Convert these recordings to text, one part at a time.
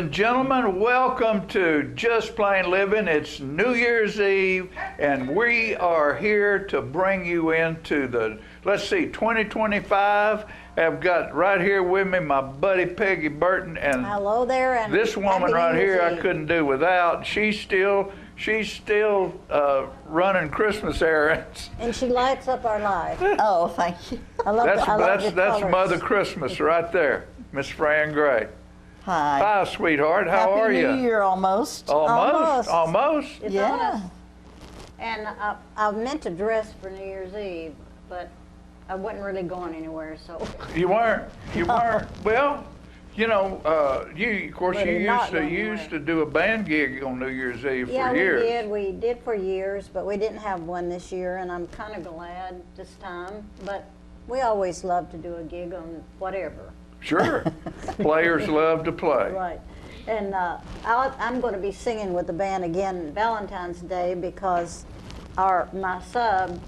and gentlemen, welcome to Just Plain Living. It's New Year's Eve, and we are here to bring you into the, let's see, 2025. I've got right here with me my buddy Peggy Burton, and hello there, and this woman happy right New here Year's I Eve. couldn't do without. She's still running Christmas errands. And she lights up our life. Oh, thank you. I love the That's colors. Mother Christmas right there, Miss Fran Gray. Hi. Hi, sweetheart. How are you? Happy New Year almost. Almost. It's Yeah. on us. And I meant to dress for New Year's Eve, but I wasn't really going anywhere, so. You weren't. Well, you know, of course, But you it's not going used anywhere. to do a band gig on New Year's Eve Yeah, for years. we did. We did for years, but we didn't have one this year, and I'm kind of glad this time. But we always love to do a gig on whatever. Sure. Players love to play. Right. And I'm going to be singing with the band again Valentine's Day because my sub,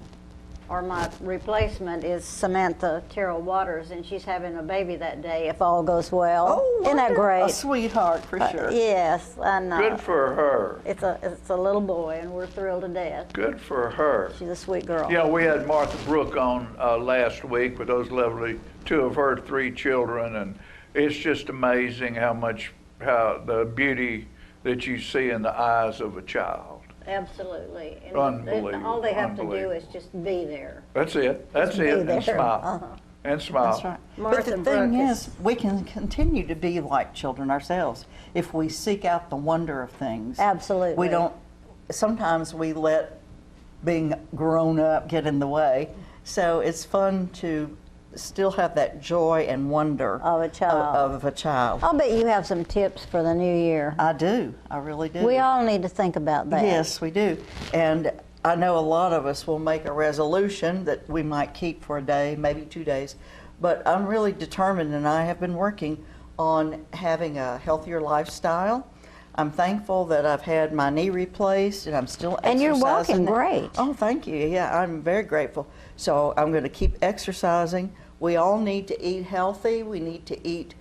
or my replacement, is Samantha Terrell Waters, and she's having a baby that day if all goes well. Oh, Isn't that great? A sweetheart for sure. Yes, and Good for her. it's a little boy, and we're thrilled to death. Good for her. She's a sweet girl. You know, we had Martha Brooke on last week with those lovely two of her three children, and it's just amazing how the beauty that you see in the eyes of a child. Absolutely. And Unbelievable, all they have to do unbelievable. is just be there. That's it. That's be it. there. And smile. Uh-huh. And smile. That's right. Martha But the Brooke thing is- is, we can continue to be like children ourselves if we seek out the wonder of things. Absolutely. We don't, sometimes we let being grown up get in the way. So it's fun to still have that joy and wonder Of a child. Of a child. I'll bet you have some tips for the new year. I do. I really do. We all need to think about that. Yes, we do. And I know a lot of us will make a resolution that we might keep for a day, maybe 2 days. But I'm really determined, and I have been working on having a healthier lifestyle. I'm thankful that I've had my knee replaced, and I'm still And you're exercising. walking great. Oh, thank you. Yeah, I'm very grateful. So I'm going to keep exercising. We all need to eat healthy. We need to eat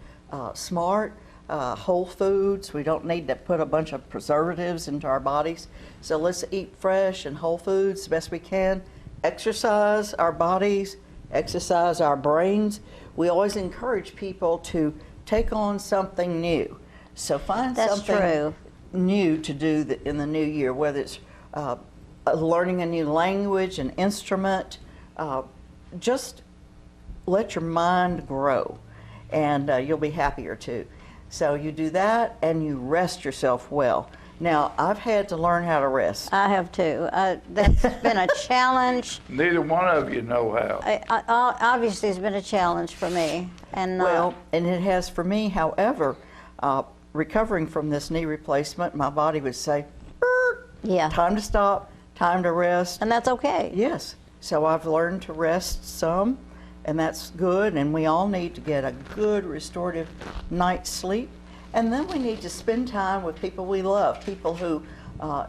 smart, whole foods. We don't need to put a bunch of preservatives into our bodies. So let's eat fresh and whole foods the best we can. Exercise our bodies, exercise our brains. We always encourage people to take on something new. So find That's something true. new to do in the new year, whether it's learning a new language, an instrument, just let your mind grow, and you'll be happier too. So you do that, and you rest yourself well. Now, I've had to learn how to rest. I have too. That's been a challenge. Neither one of you know how. Obviously, it's been a challenge for me. And Well, and it has for me. However, recovering from this knee replacement, my body would say, "Er, yeah, time to stop, time to rest." and that's okay. Yes. So I've learned to rest some, and that's good, and we all need to get a good restorative night's sleep. And then we need to spend time with people we love, people who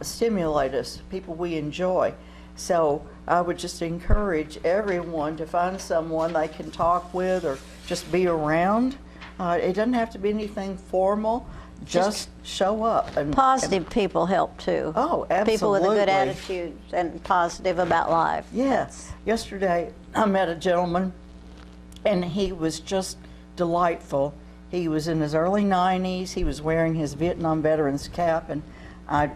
stimulate us, people we enjoy. So I would just encourage everyone to find someone they can talk with or just be around. It doesn't have to be anything formal. Just show up. And Positive people help too. Oh, People with a good absolutely. attitude and positive about life. Yes. Yesterday, I met a gentleman, and he was just delightful. He was in his early 90s. He was wearing his Vietnam veteran's cap, and I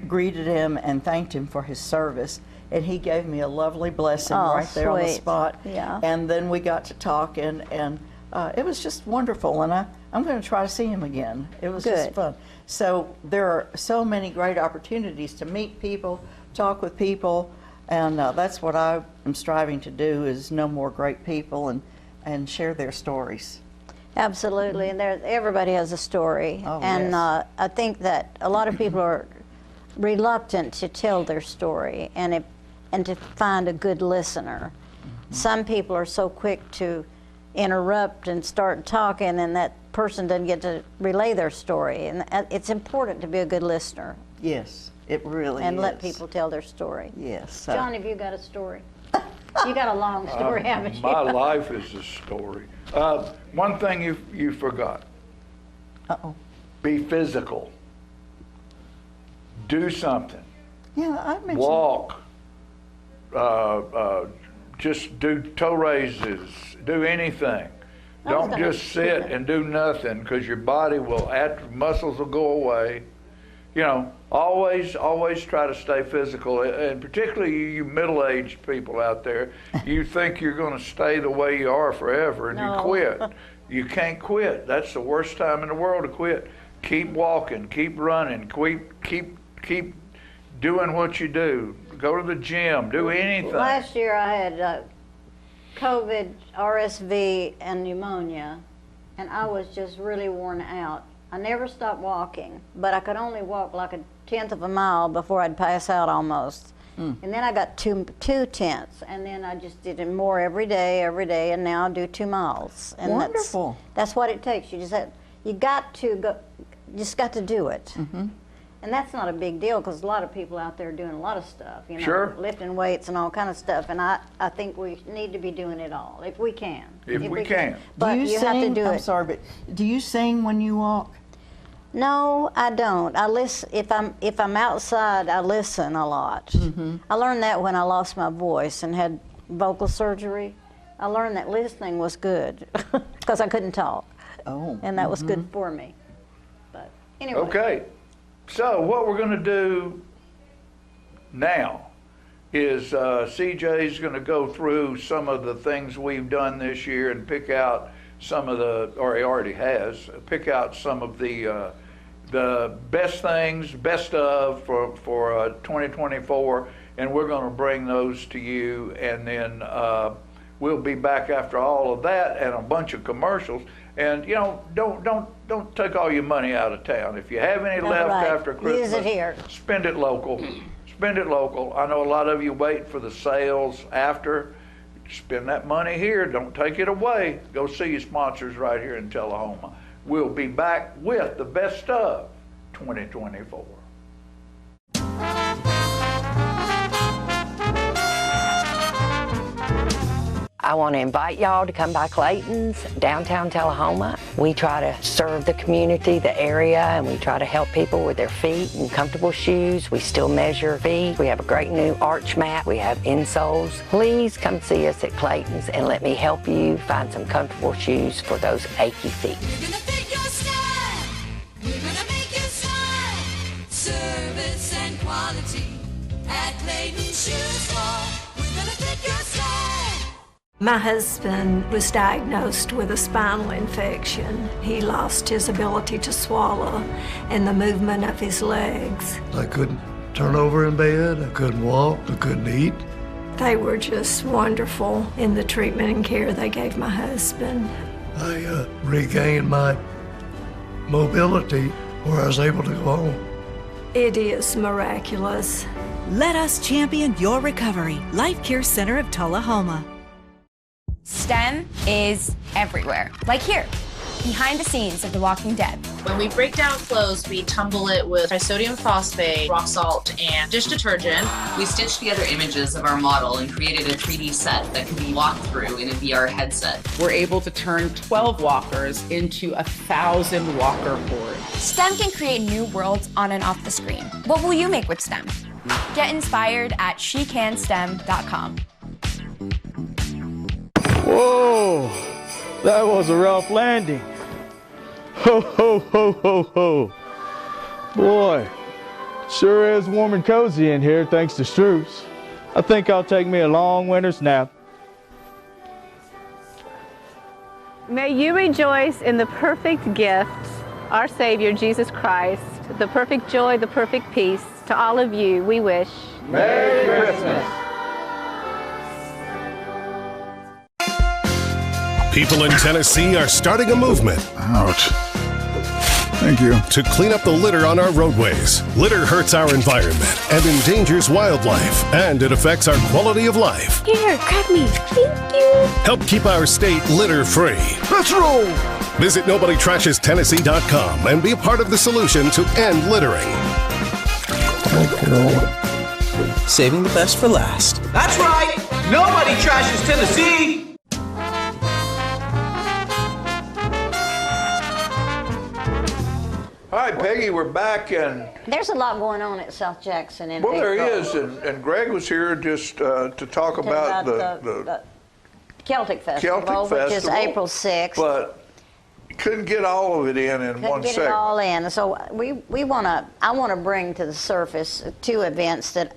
greeted him and thanked him for his service. And he gave me a lovely blessing Oh, right there on the sweet. spot. Yeah. And then we got to talk, and it was just wonderful. And I'm going to try to see him again. It was just Good. fun. So there are so many great opportunities to meet people, talk with people, and that's what I am striving to do, is know more great people and share their stories. Absolutely, and everybody has a story. Oh, and yes. I think that a lot of people are reluctant to tell their story and to find a good listener. Some people are so quick to interrupt and start talking, and that person doesn't get to relay their story. And it's important to be a good listener Yes, it really and is. let people tell their story. Yes. John, have you got a story? You got a long story, haven't you? My life is a story. One thing you forgot. Uh-oh. be physical. Do something. Yeah, I mentioned. Walk. Just do toe raises. Do anything. I was Don't gonna just sit and do nothing, because your body will, muscles will go away. You know, always try to stay physical, and particularly you middle-aged people out there, you think you're going to stay the way you are forever, and No. you quit. You can't quit. That's the worst time in the world to quit. Keep walking, keep running, keep doing what you do. Go to the gym, do anything. Last year I had COVID, RSV, and pneumonia, and I was just really worn out. I never stopped walking, but I could only walk like 1/10 of a mile before I'd pass out almost. And then I got two tenths, and then I just did it more every day, and now I do 2 miles. And Wonderful. That's what it takes. You got to do it. And that's not a big deal, because a lot of people out there doing a lot of stuff, you know, Sure. lifting weights and all kind of stuff. And I think we need to be doing it all if we can. If we can. But do you sing? have to do I'm it. sorry, but do you sing when you walk? No, I don't. I listen if I'm outside. I listen a lot. I learned that when I lost my voice and had vocal surgery. I learned that listening was good because I couldn't talk, Oh. and that was good for me. But anyway. Okay, so what we're going to do now is CJ's going to go through some of the things we've done this year and pick out some of the, or he already has, pick out some of the best things, best of for 2024, and we're going to bring those to you, and then we'll be back after all of that and a bunch of commercials. And you know, don't take all your money out of town. If you have any left right. after Christmas, Use it here. spend it local. Spend it local. I know a lot of you wait for the sales after. Spend that money here. Don't take it away. Go see your sponsors right here in Tullahoma. We'll be back with the best of 2024. I want to invite y'all to come by Clayton's, downtown Tullahoma. We try to serve the community, the area, and we try to help people with their feet and comfortable shoes. We still measure feet. We have a great new arch mat. We have insoles. Please come see us at Clayton's and let me help you find some comfortable shoes for those achy feet. We're gonna fit your style. We're gonna make you smile. Service and quality at Clayton Shoe Store. We're gonna fit your style. My husband was diagnosed with a spinal infection. He lost his ability to swallow and the movement of his legs. I couldn't turn over in bed, I couldn't walk, I couldn't eat. They were just wonderful in the treatment and care they gave my husband. I regained my mobility where I was able to go home. It is miraculous. Let us champion your recovery. Life Care Center of Tullahoma. STEM is everywhere, like here, behind the scenes of The Walking Dead. When we break down clothes, we tumble it with trisodium phosphate, rock salt, and dish detergent. We stitched together images of our model and created a 3D set that can be walked through in a VR headset. We're able to turn 12 walkers into 1,000 walker hordes. STEM can create new worlds on and off the screen. What will you make with STEM? Get inspired at shecanstem.com. Whoa, that was a rough landing. Ho, ho, ho, ho, ho. Boy, sure is warm and cozy in here thanks to Stroops. I think I'll take me a long winter's nap. May you rejoice in the perfect gift, our Savior, Jesus Christ, the perfect joy, the perfect peace. To all of you, we wish Merry Christmas. People in Tennessee are starting a movement. Ouch. Thank you. To clean up the litter on our roadways. Litter hurts our environment and endangers wildlife, and it affects our quality of life. Here, grab me. Thank you. Help keep our state litter-free. Let's roll! Visit NobodyTrashesTennessee.com and be a part of the solution to end littering. Saving the best for last. That's right! Nobody trashes Tennessee! All Peggy, we're back, and There's a lot going on at South Jackson in well, there April. is, and Greg was here just to talk about the Celtic Festival, Celtic which is Festival, April 6th. but couldn't get all of it in one Get segment. it all in. So I want to bring to the surface 2 events that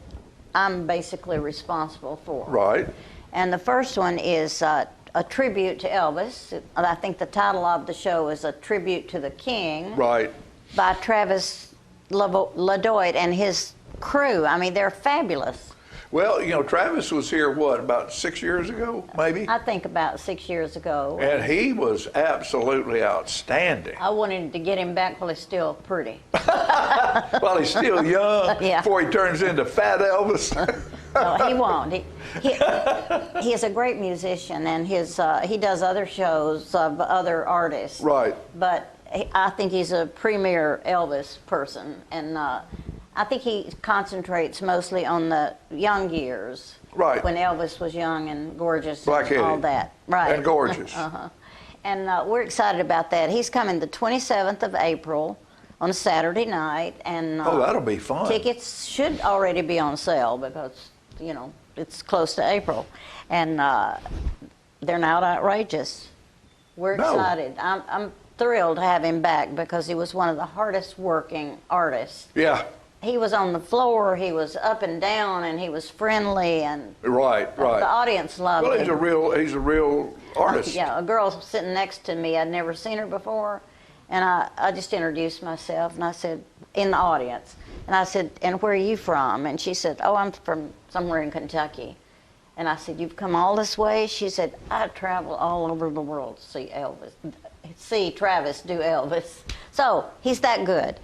I'm basically responsible for. Right. And the first one is a tribute to Elvis. I think the title of the show is A Tribute to the King. Right. By Travis LaDoit and his crew. I mean, they're fabulous. Well, you know, Travis was here, what, about 6 years ago, maybe? I think about 6 years ago. And he was absolutely outstanding. I wanted to get him back while he's still pretty. Well, he's still young before he turns into Fat Elvis. No, he won't. He is a great musician, and he does other shows of other artists. Right. But I think he's a premier Elvis person, and I think he concentrates mostly on the young years. Right. When Elvis was young and gorgeous and Black-headed. all that. Right. And gorgeous. Uh-huh. And we're excited about that. He's coming the 27th of April on a Saturday night. And Oh, that'll be fun. Tickets should already be on sale because, you know, it's close to April. And they're not outrageous. We're No. excited. I'm thrilled to have him back because he was one of the hardest working artists. Yeah. He was on the floor, he was up and down, and he was friendly, and Right, right. the audience loved Well, him. he's a real artist. Yeah, a girl sitting next to me, I'd never seen her before, and I just introduced myself, and I said, in the audience, and I said, and where are you from? And she said, oh, I'm from somewhere in Kentucky. And I said, you've come all this way? She said, I travel all over the world to see Travis do Elvis. So, he's that good.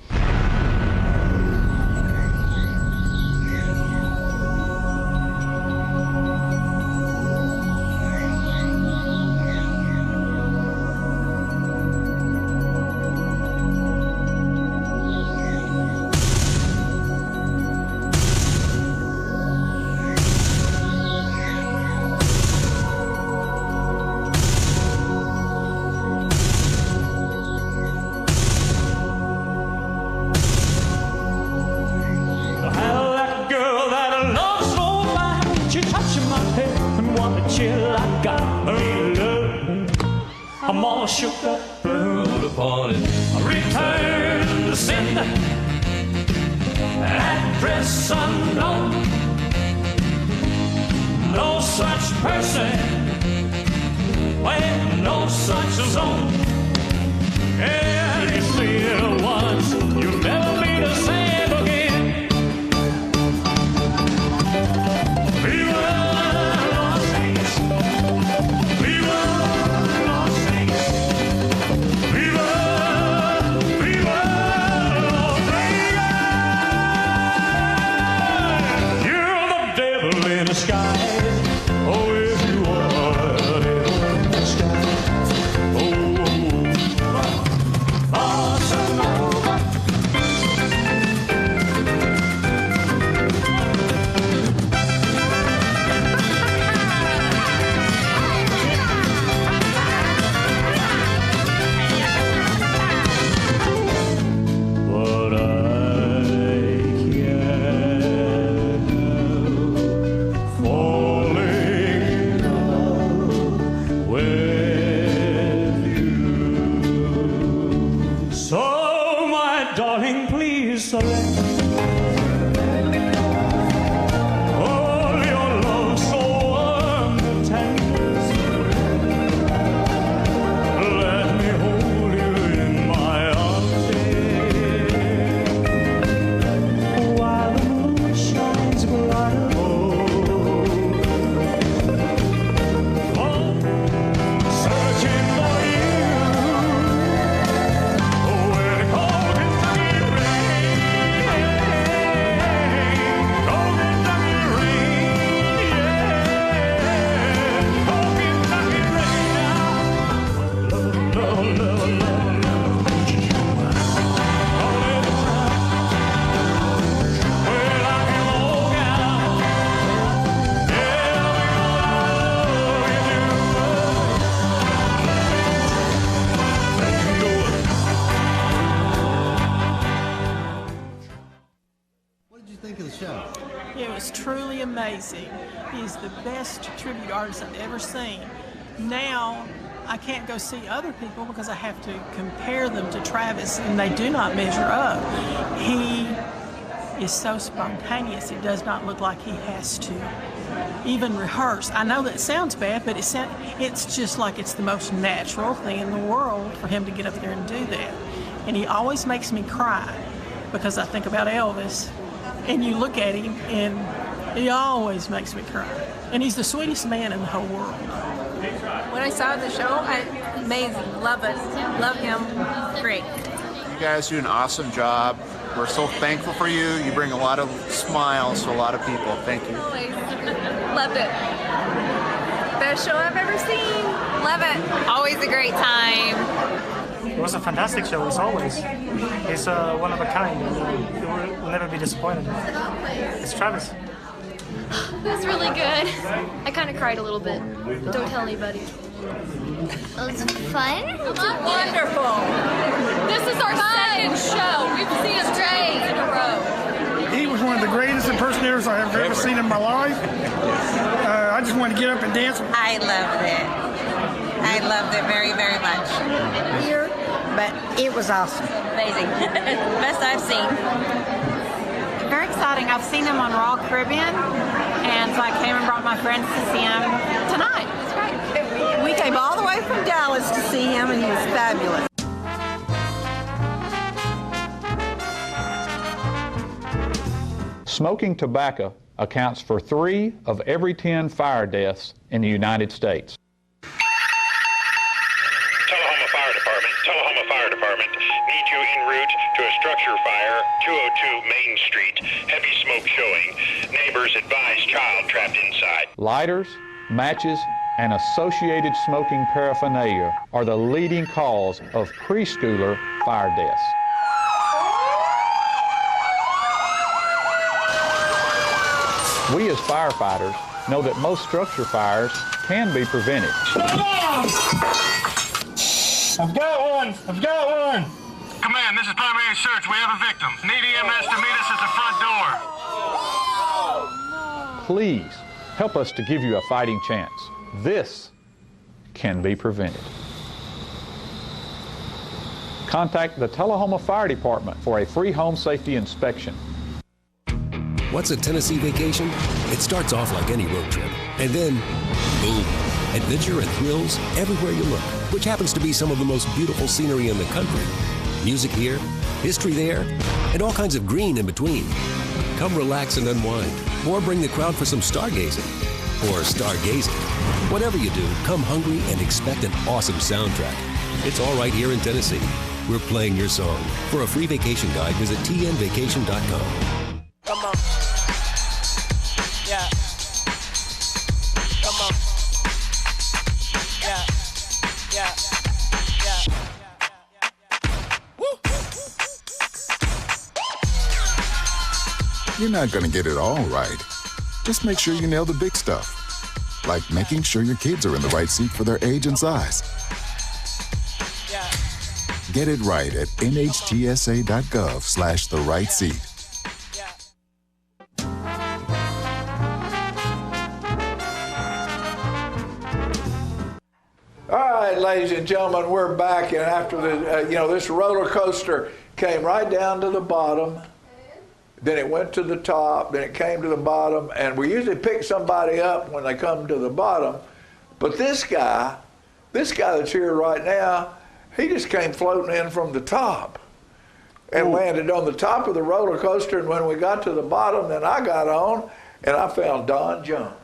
I'm all shook up, put upon it. I return to sender, address unknown. No such person, well, no such zone. And you see it once, you'll never be the same again. Viva Las Vegas, viva Las Vegas, viva, viva Las Vegas. You're the devil in disguise. Oh, yes, you are the devil in disguise. Oh, bossa nova. But I can't help falling in love with you. So, my darling, please surrender. Oh, your love so warm and tender. Let me hold you in my arms, dear, while the moon shines bright above. Oh, searching for you. Oh, where the cold Kentucky rain the show? It was truly amazing. He's the best tribute artist I've ever seen. Now, I can't go see other people because I have to compare them to Travis, and they do not measure up. He is so spontaneous, it does not look like he has to even rehearse. I know that sounds bad, but it's just like it's the most natural thing in the world for him to get up there and do that. And he always makes me cry because I think about Elvis, and you look at him, and he always makes me cry. And he's the sweetest man in the whole world. When I saw the show, amazing. Love it. Love him. Great. You guys do an awesome job. We're so thankful for you. You bring a lot of smiles to a lot of people. Thank you. Always. Loved it. Best show I've ever seen. Love it. Always a great time. It was a fantastic show, as always. He's one of a kind, and you will never be disappointed. It's Travis. It was really good. I kind of cried a little bit. Don't tell anybody. It was fun. Wonderful. This is our second show. We've seen him 2 days in a row. He was one of the greatest impersonators I have ever seen in my life. I just wanted to get up and dance. I loved it. I loved it very, very much. Here, but it was awesome. Amazing. Best I've seen. Very exciting. I've seen him on Raw Caribbean, and so I came and brought my friends to see him tonight. It's great. We came all the way from Dallas to see him, and he was fabulous. Smoking tobacco accounts for 3 of every 10 fire deaths in the United States. Tullahoma Fire Department needs you en route to a structure fire, 202 Main Street. Heavy smoke showing. Neighbors advise child trapped inside. Lighters, matches, and associated smoking paraphernalia are the leading cause of preschooler fire deaths. We as firefighters know that most structure fires can be prevented. I've got one! I've got one! Command, this is primary search. We have a victim. Need EMS to meet us at the front door. Please help us to give you a fighting chance. This can be prevented. Contact the Tullahoma Fire Department for a free home safety inspection. What's a Tennessee vacation? It starts off like any road trip, and then, boom, adventure and thrills everywhere you look, which happens to be some of the most beautiful scenery in the country. Music here, history there, and all kinds of green in between. Come relax and unwind, or bring the crowd for some stargazing, or stargazing. Whatever you do, come hungry and expect an awesome soundtrack. It's all right here in Tennessee. We're playing your song. For a free vacation guide, visit tnvacation.com. Come on. Yeah. Come on. Yeah. Yeah. Yeah. Woo. You're not going to get it all right. Just make sure you nail the big stuff. Like making sure your kids are in the right seat for their age and size. Yeah. Get it right at nhtsa.gov/the-right-seat. All right, ladies and gentlemen, we're back, and after the, this roller coaster came right down to the bottom, then it went to the top, then it came to the bottom, and we usually pick somebody up when they come to the bottom, but this guy that's here right now, he just came floating in from the top and landed on the top of the roller coaster, and when we got to the bottom, then I got on, and I found Don Jones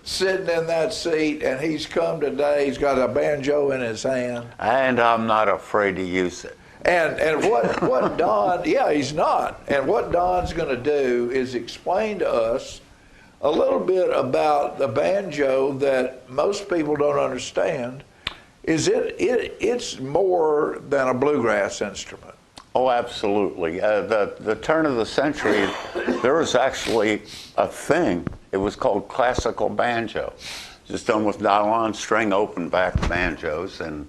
sitting in that seat, and he's come today. He's got a banjo in his hand. And I'm not afraid to use it. And what Don, yeah, he's not. And what Don's going to do is explain to us a little bit about the banjo that most people don't understand. It's more than a bluegrass instrument. Oh, absolutely. The turn of the century, there was actually a thing. It was called classical banjo. Just done with nylon string open back banjos, and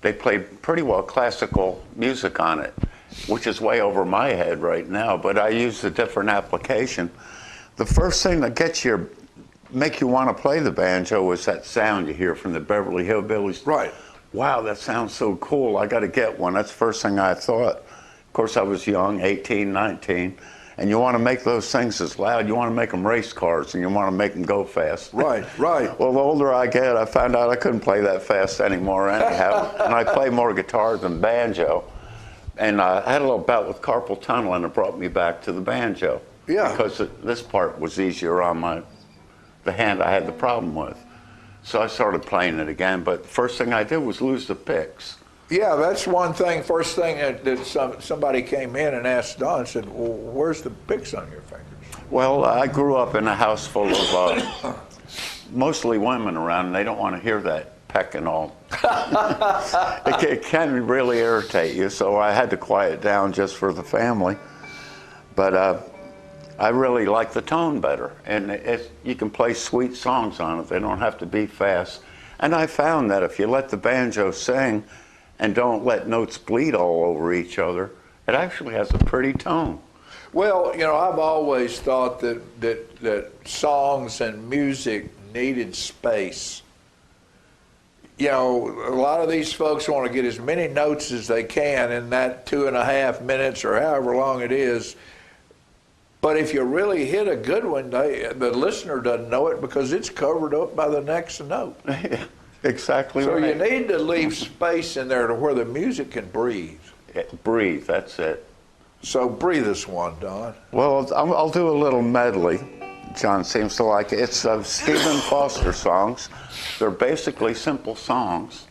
they played pretty well classical music on it. which is way over my head right now, but I used a different application. The first thing that make you want to play the banjo is that sound you hear from the Beverly Hillbillies. Right. Wow, that sounds so cool. I got to get one. That's the first thing I thought. Of course, I was young, 18, 19, and you want to make those things as loud. You want to make them race cars, and you want to make them go fast. Right, right. Well, the older I get, I found out I couldn't play that fast anymore anyhow, and I play more guitar than banjo. And I had a little bout with carpal tunnel, and it brought me back to the banjo. Yeah. Because this part was easier on the hand I had the problem with. So I started playing it again, but first thing I did was lose the picks. Yeah, that's one thing. First thing that somebody came in and asked Don, said, well, where's the picks on your fingers? Well, I grew up in a house full of mostly women around, and they don't want to hear that peck and all. It can really irritate you, so I had to quiet down just for the family. But I really like the tone better, and you can play sweet songs on it. They don't have to be fast. And I found that if you let the banjo sing and don't let notes bleed all over each other, it actually has a pretty tone. Well, you know, I've always thought that songs and music needed space. You know, a lot of these folks want to get as many notes as they can in that 2.5 minutes or however long it is. But if you really hit a good one, the listener doesn't know it because it's covered up by the next note. Exactly so right. So you need to leave space in there to where the music can breathe. Breathe, that's it. So breathe us one, Don. Well, I'll do a little medley. John seems to like it. It's Stephen Foster songs. They're basically simple songs,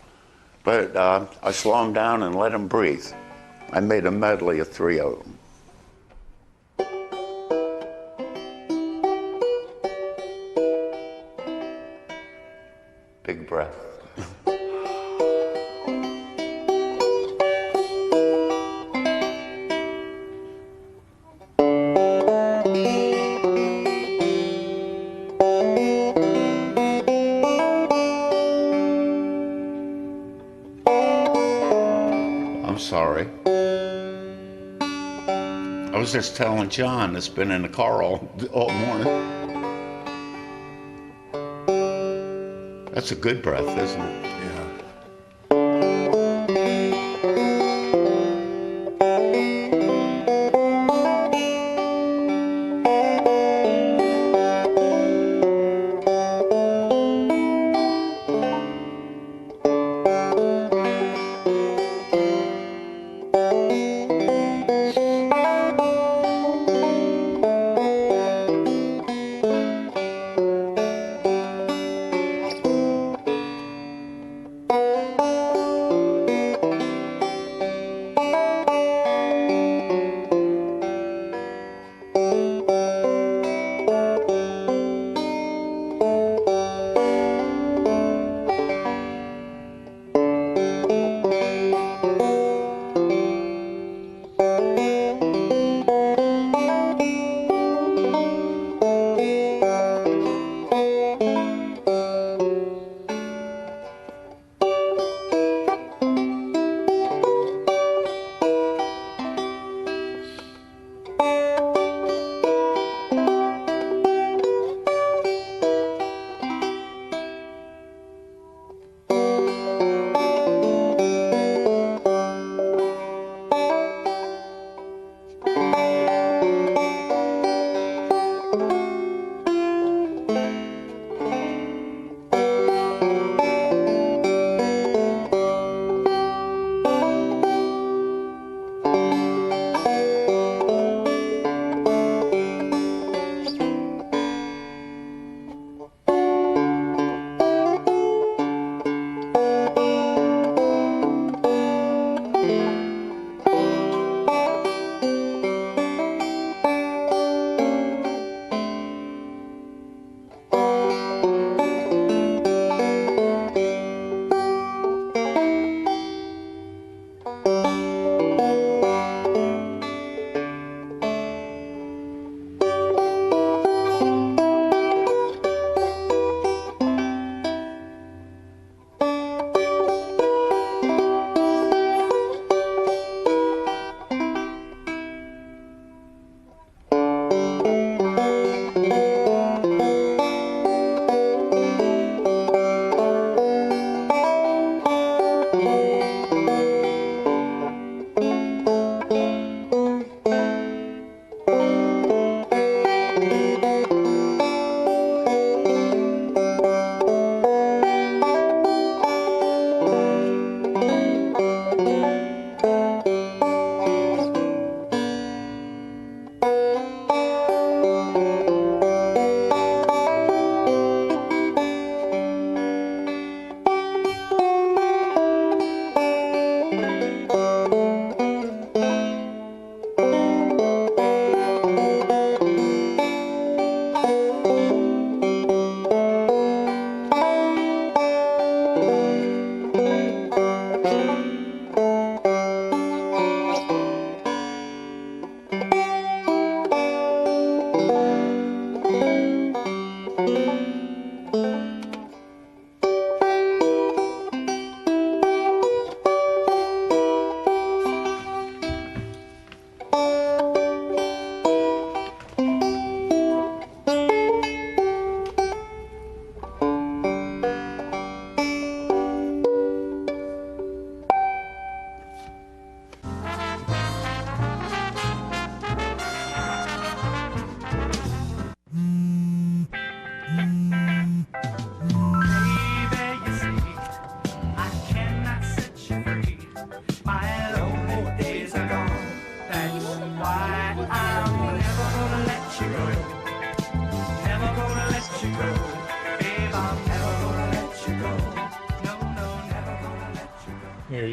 but I slow them down and let them breathe. I made a medley of 3 of them. Big breath. I'm sorry. I was just telling John that's been in the car all morning. That's a good breath, isn't it?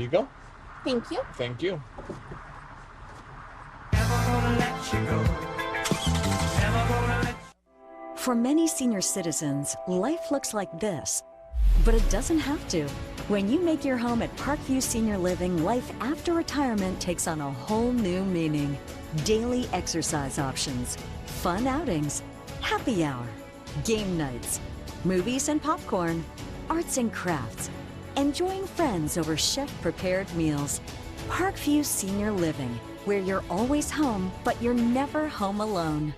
you go. Thank you. Thank you. For many senior citizens, life looks like this, but it doesn't have to. When you make your home at Parkview Senior Living, life after retirement takes on a whole new meaning. Daily exercise options, fun outings, happy hour, game nights, movies and popcorn, arts and crafts, enjoying friends over chef-prepared meals. Parkview Senior Living, where you're always home, but you're never home alone.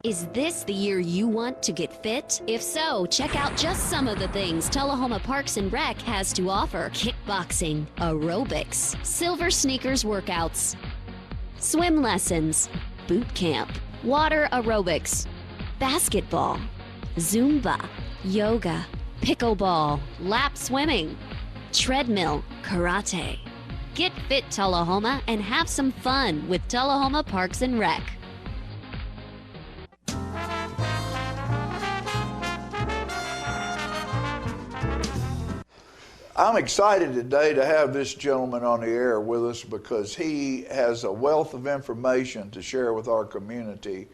Is this the year you want to get fit? If so, check out just some of the things Tullahoma Parks and Rec has to offer. Kickboxing, aerobics, silver sneakers workouts, swim lessons, boot camp, water aerobics, basketball, Zumba, yoga, pickleball, lap swimming, treadmill, karate. Get fit, Tullahoma, and have some fun with Tullahoma Parks and Rec. I'm excited today to have this gentleman on the air with us because he has a wealth of information to share with our community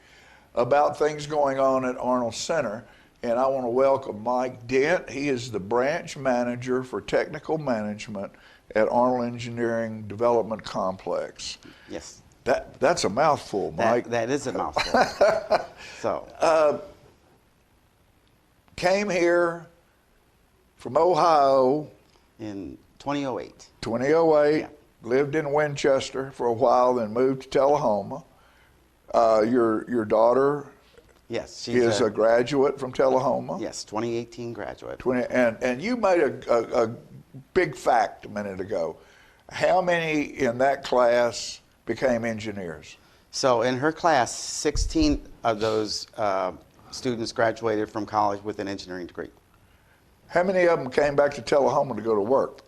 about things going on at Arnold Center. And I want to welcome Mike Dent. He is the branch manager for technical management at Arnold Engineering Development Complex. Yes. That's a mouthful, Mike. That is a mouthful. So. Came here from Ohio. In 2008. 2008. Yeah. Lived in Winchester for a while, then moved to Tullahoma. Your daughter Yes, is a graduate from Tullahoma. Yes, 2018 graduate. And you made a big fact a minute ago. How many in that class became engineers? So in her class, 16 of those students graduated from college with an engineering degree. How many of them came back to Tullahoma to go to work?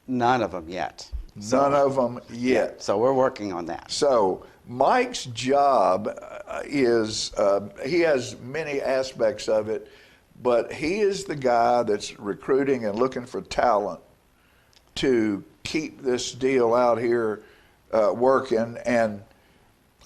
None of them yet. None of them yet. So we're working on that. So Mike's job is, he has many aspects of it, but he is the guy that's recruiting and looking for talent to keep this deal out here working. And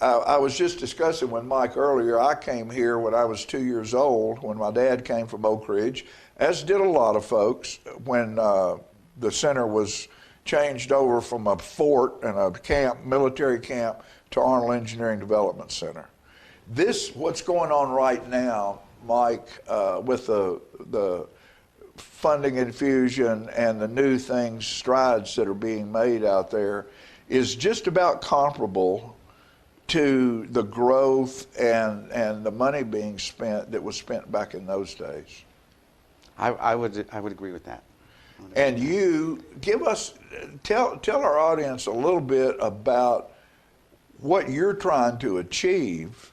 I was just discussing with Mike earlier, I came here when I was 2 years old, when my dad came from Oak Ridge, as did a lot of folks, when the center was changed over from a fort and a camp, military camp, to Arnold Engineering Development Center. What's going on right now, Mike, with the funding infusion and the new things, strides that are being made out there, is just about comparable to the growth and the money being spent that was spent back in those days. I would agree with that. And you tell our audience a little bit about what you're trying to achieve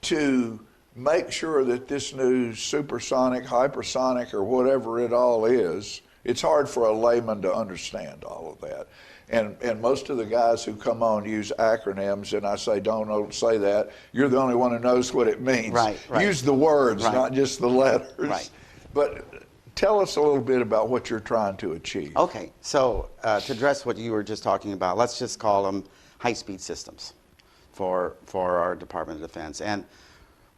to make sure that this new supersonic, hypersonic, or whatever it all is, it's hard for a layman to understand all of that. And most of the guys who come on use acronyms, and I say, don't say that. You're the only one who knows what it means. Right. Use the words, right. not just the letters. Right. But tell us a little bit about what you're trying to achieve. Okay, so to address what you were just talking about, let's just call them high-speed systems for our Department of Defense. And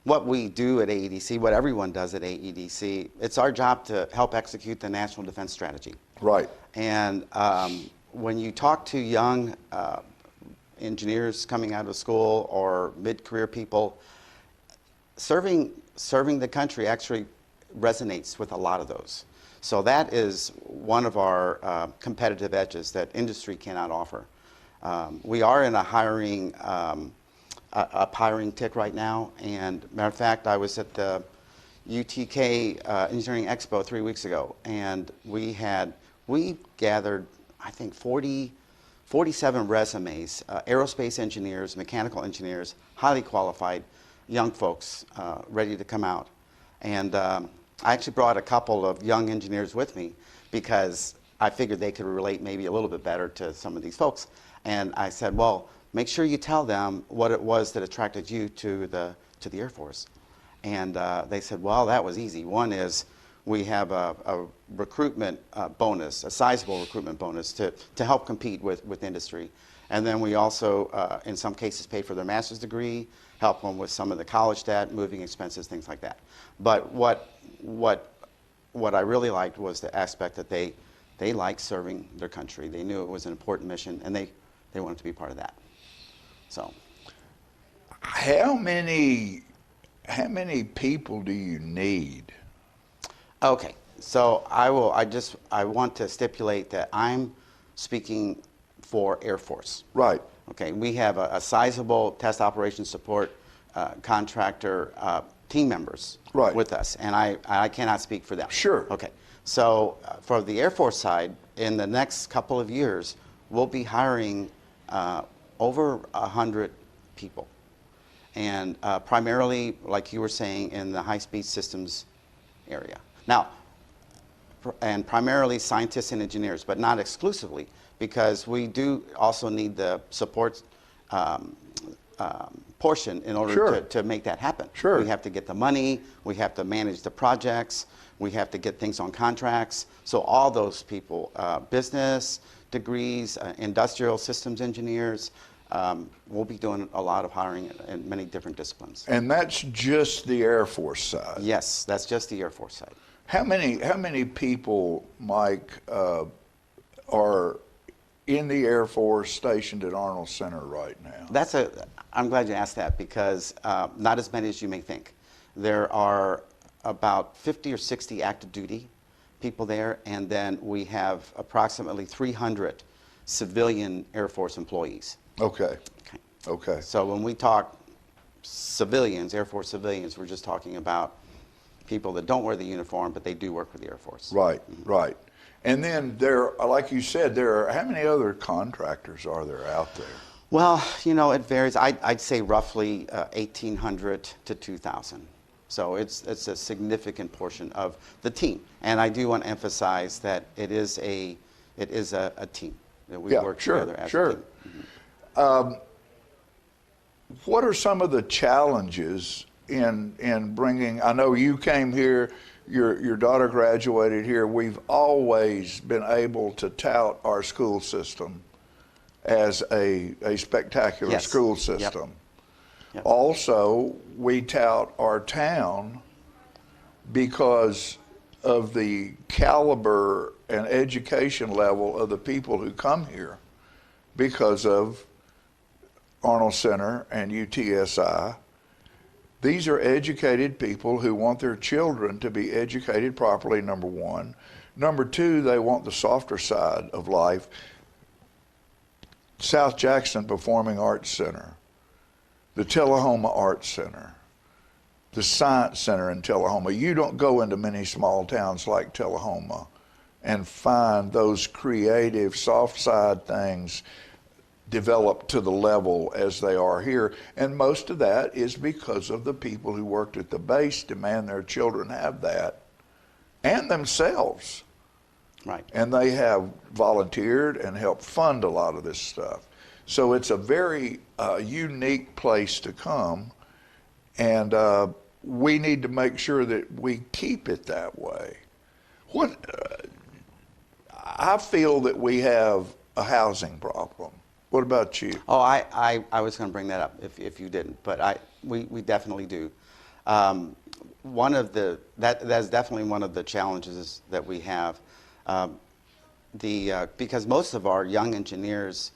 what we do at AEDC, what everyone does at AEDC, it's our job to help execute the National Defense Strategy. Right. And when you talk to young engineers coming out of school or mid-career people, serving the country actually resonates with a lot of those. So that is one of our competitive edges that industry cannot offer. We are in a hiring tick right now, and matter of fact, I was at the UTK Engineering Expo 3 weeks ago, and we gathered, I think, 47 resumes, aerospace engineers, mechanical engineers, highly qualified young folks ready to come out. And I actually brought a couple of young engineers with me because I figured they could relate maybe a little bit better to some of these folks. And I said, well, make sure you tell them what it was that attracted you to the Air Force. And they said, well, that was easy. One is we have a recruitment bonus, a sizable recruitment bonus to help compete with industry. And then we also, in some cases, pay for their master's degree, help them with some of the college debt, moving expenses, things like that. But what I really liked was the aspect that they liked serving their country. They knew it was an important mission, and they wanted to be part of that. So, how many people do you need? Okay, so I want to stipulate that I'm speaking for Air Force. Right. Okay, we have a sizable test operations support contractor team members with us, and I cannot speak for them. Sure. Okay, so for the Air Force side, in the next couple of years, we'll be hiring over 100 people, and primarily, like you were saying, in the high-speed systems area. Now, and primarily scientists and engineers, but not exclusively, because we do also need the support portion in order to make that happen. Sure. We have to get the money, we have to manage the projects, we have to get things on contracts. So all those people, business degrees, industrial systems engineers, we'll be doing a lot of hiring in many different disciplines. And that's just the Air Force side? Yes, that's just the Air Force side. How many people, Mike, are in the Air Force stationed at Arnold Center right now? I'm glad you asked that, because not as many as you may think. There are about 50 or 60 active duty people there, and then we have approximately 300 civilian Air Force employees. Okay. Okay. So when we talk civilians, Air Force civilians, we're just talking about people that don't wear the uniform, but they do work for the Air Force. Right, right. And then like you said, how many other contractors are there out there? Well, it varies. I'd say roughly 1,800 to 2,000. So it's a significant portion of the team. And I do want to emphasize that it is a team. That we work together as a team. Mm-hmm. What are some of the challenges in bringing? I know you came here. Your daughter graduated here. We've always been able to tout our school system as a spectacular school system. Yep. Also, we tout our town because of the caliber and education level of the people who come here, because of Arnold Center and UTSI. These are educated people who want their children to be educated properly, number one. Number two, they want the softer side of life. South Jackson Performing Arts Center, the Tullahoma Arts Center, the Science Center in Tullahoma. You don't go into many small towns like Tullahoma and find those creative, soft side things developed to the level as they are here. And most of that is because of the people who worked at the base demand their children have that, and themselves. Right. And they have volunteered and helped fund a lot of this stuff. So it's a very unique place to come, and we need to make sure that we keep it that way. I feel that we have a housing problem. What about you? Oh, I was going to bring that up if you didn't, but we definitely do. That's definitely one of the challenges that we have. Because most of our young engineers,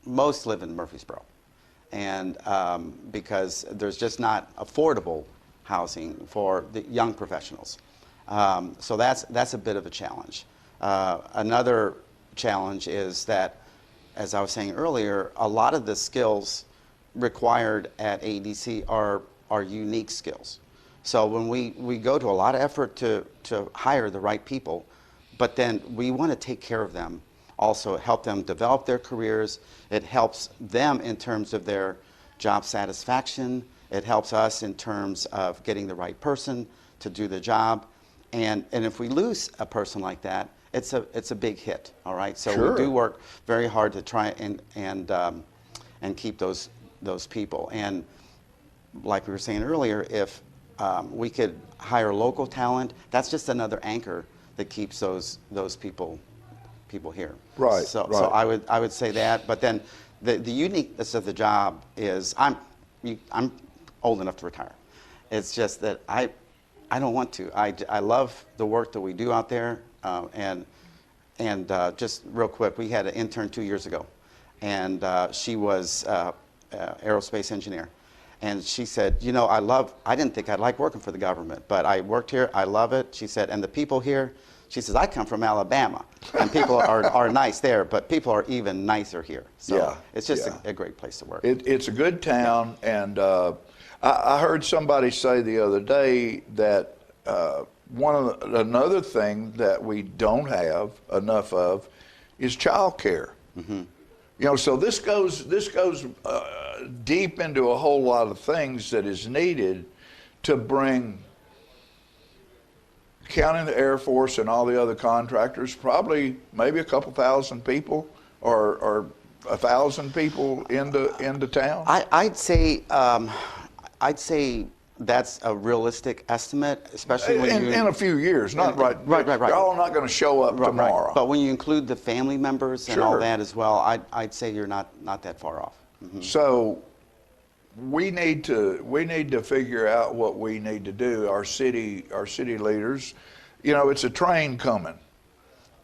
most live in Murfreesboro, and because there's just not affordable housing for the young professionals, so that's a bit of a challenge. Another challenge is that, as I was saying earlier, a lot of the skills required at AEDC are unique skills. So when we go to a lot of effort to hire the right people, but then we want to take care of them, also help them develop their careers. It helps them in terms of their job satisfaction. It helps us in terms of getting the right person to do the job. And if we lose a person like that, it's a big hit, all right? So we do work very hard to try and keep those people. And like we were saying earlier, if we could hire local talent. That's just another anchor that keeps those people here. Right, So right. I would say that. But then the uniqueness of the job is I'm old enough to retire. It's just that I don't want to. I love the work that we do out there. And just real quick, we had an intern 2 years ago, and she was aerospace engineer. And she said, you know, I didn't think I'd like working for the government, but I worked here, I love it. She said, and the people here, she says, I come from Alabama, and people are nice there, but people are even nicer here. So Yeah, it's just yeah. a great place to work. It's a good town, and I heard somebody say the other day that another thing that we don't have enough of is child care. Mm-hmm. You know, so this goes deep into a whole lot of things that is needed to bring, counting the Air Force and all the other contractors, probably maybe a couple thousand people or 1,000 people into town. I'd say that's a realistic estimate, especially when in a few years, not right. Right. They're all not going to show up tomorrow. Right. But when you include the family members and Sure. all that as well, I'd say you're not that far off. Mm-hmm. So we need to figure out what we need to do. Our city leaders, you know, it's a train coming,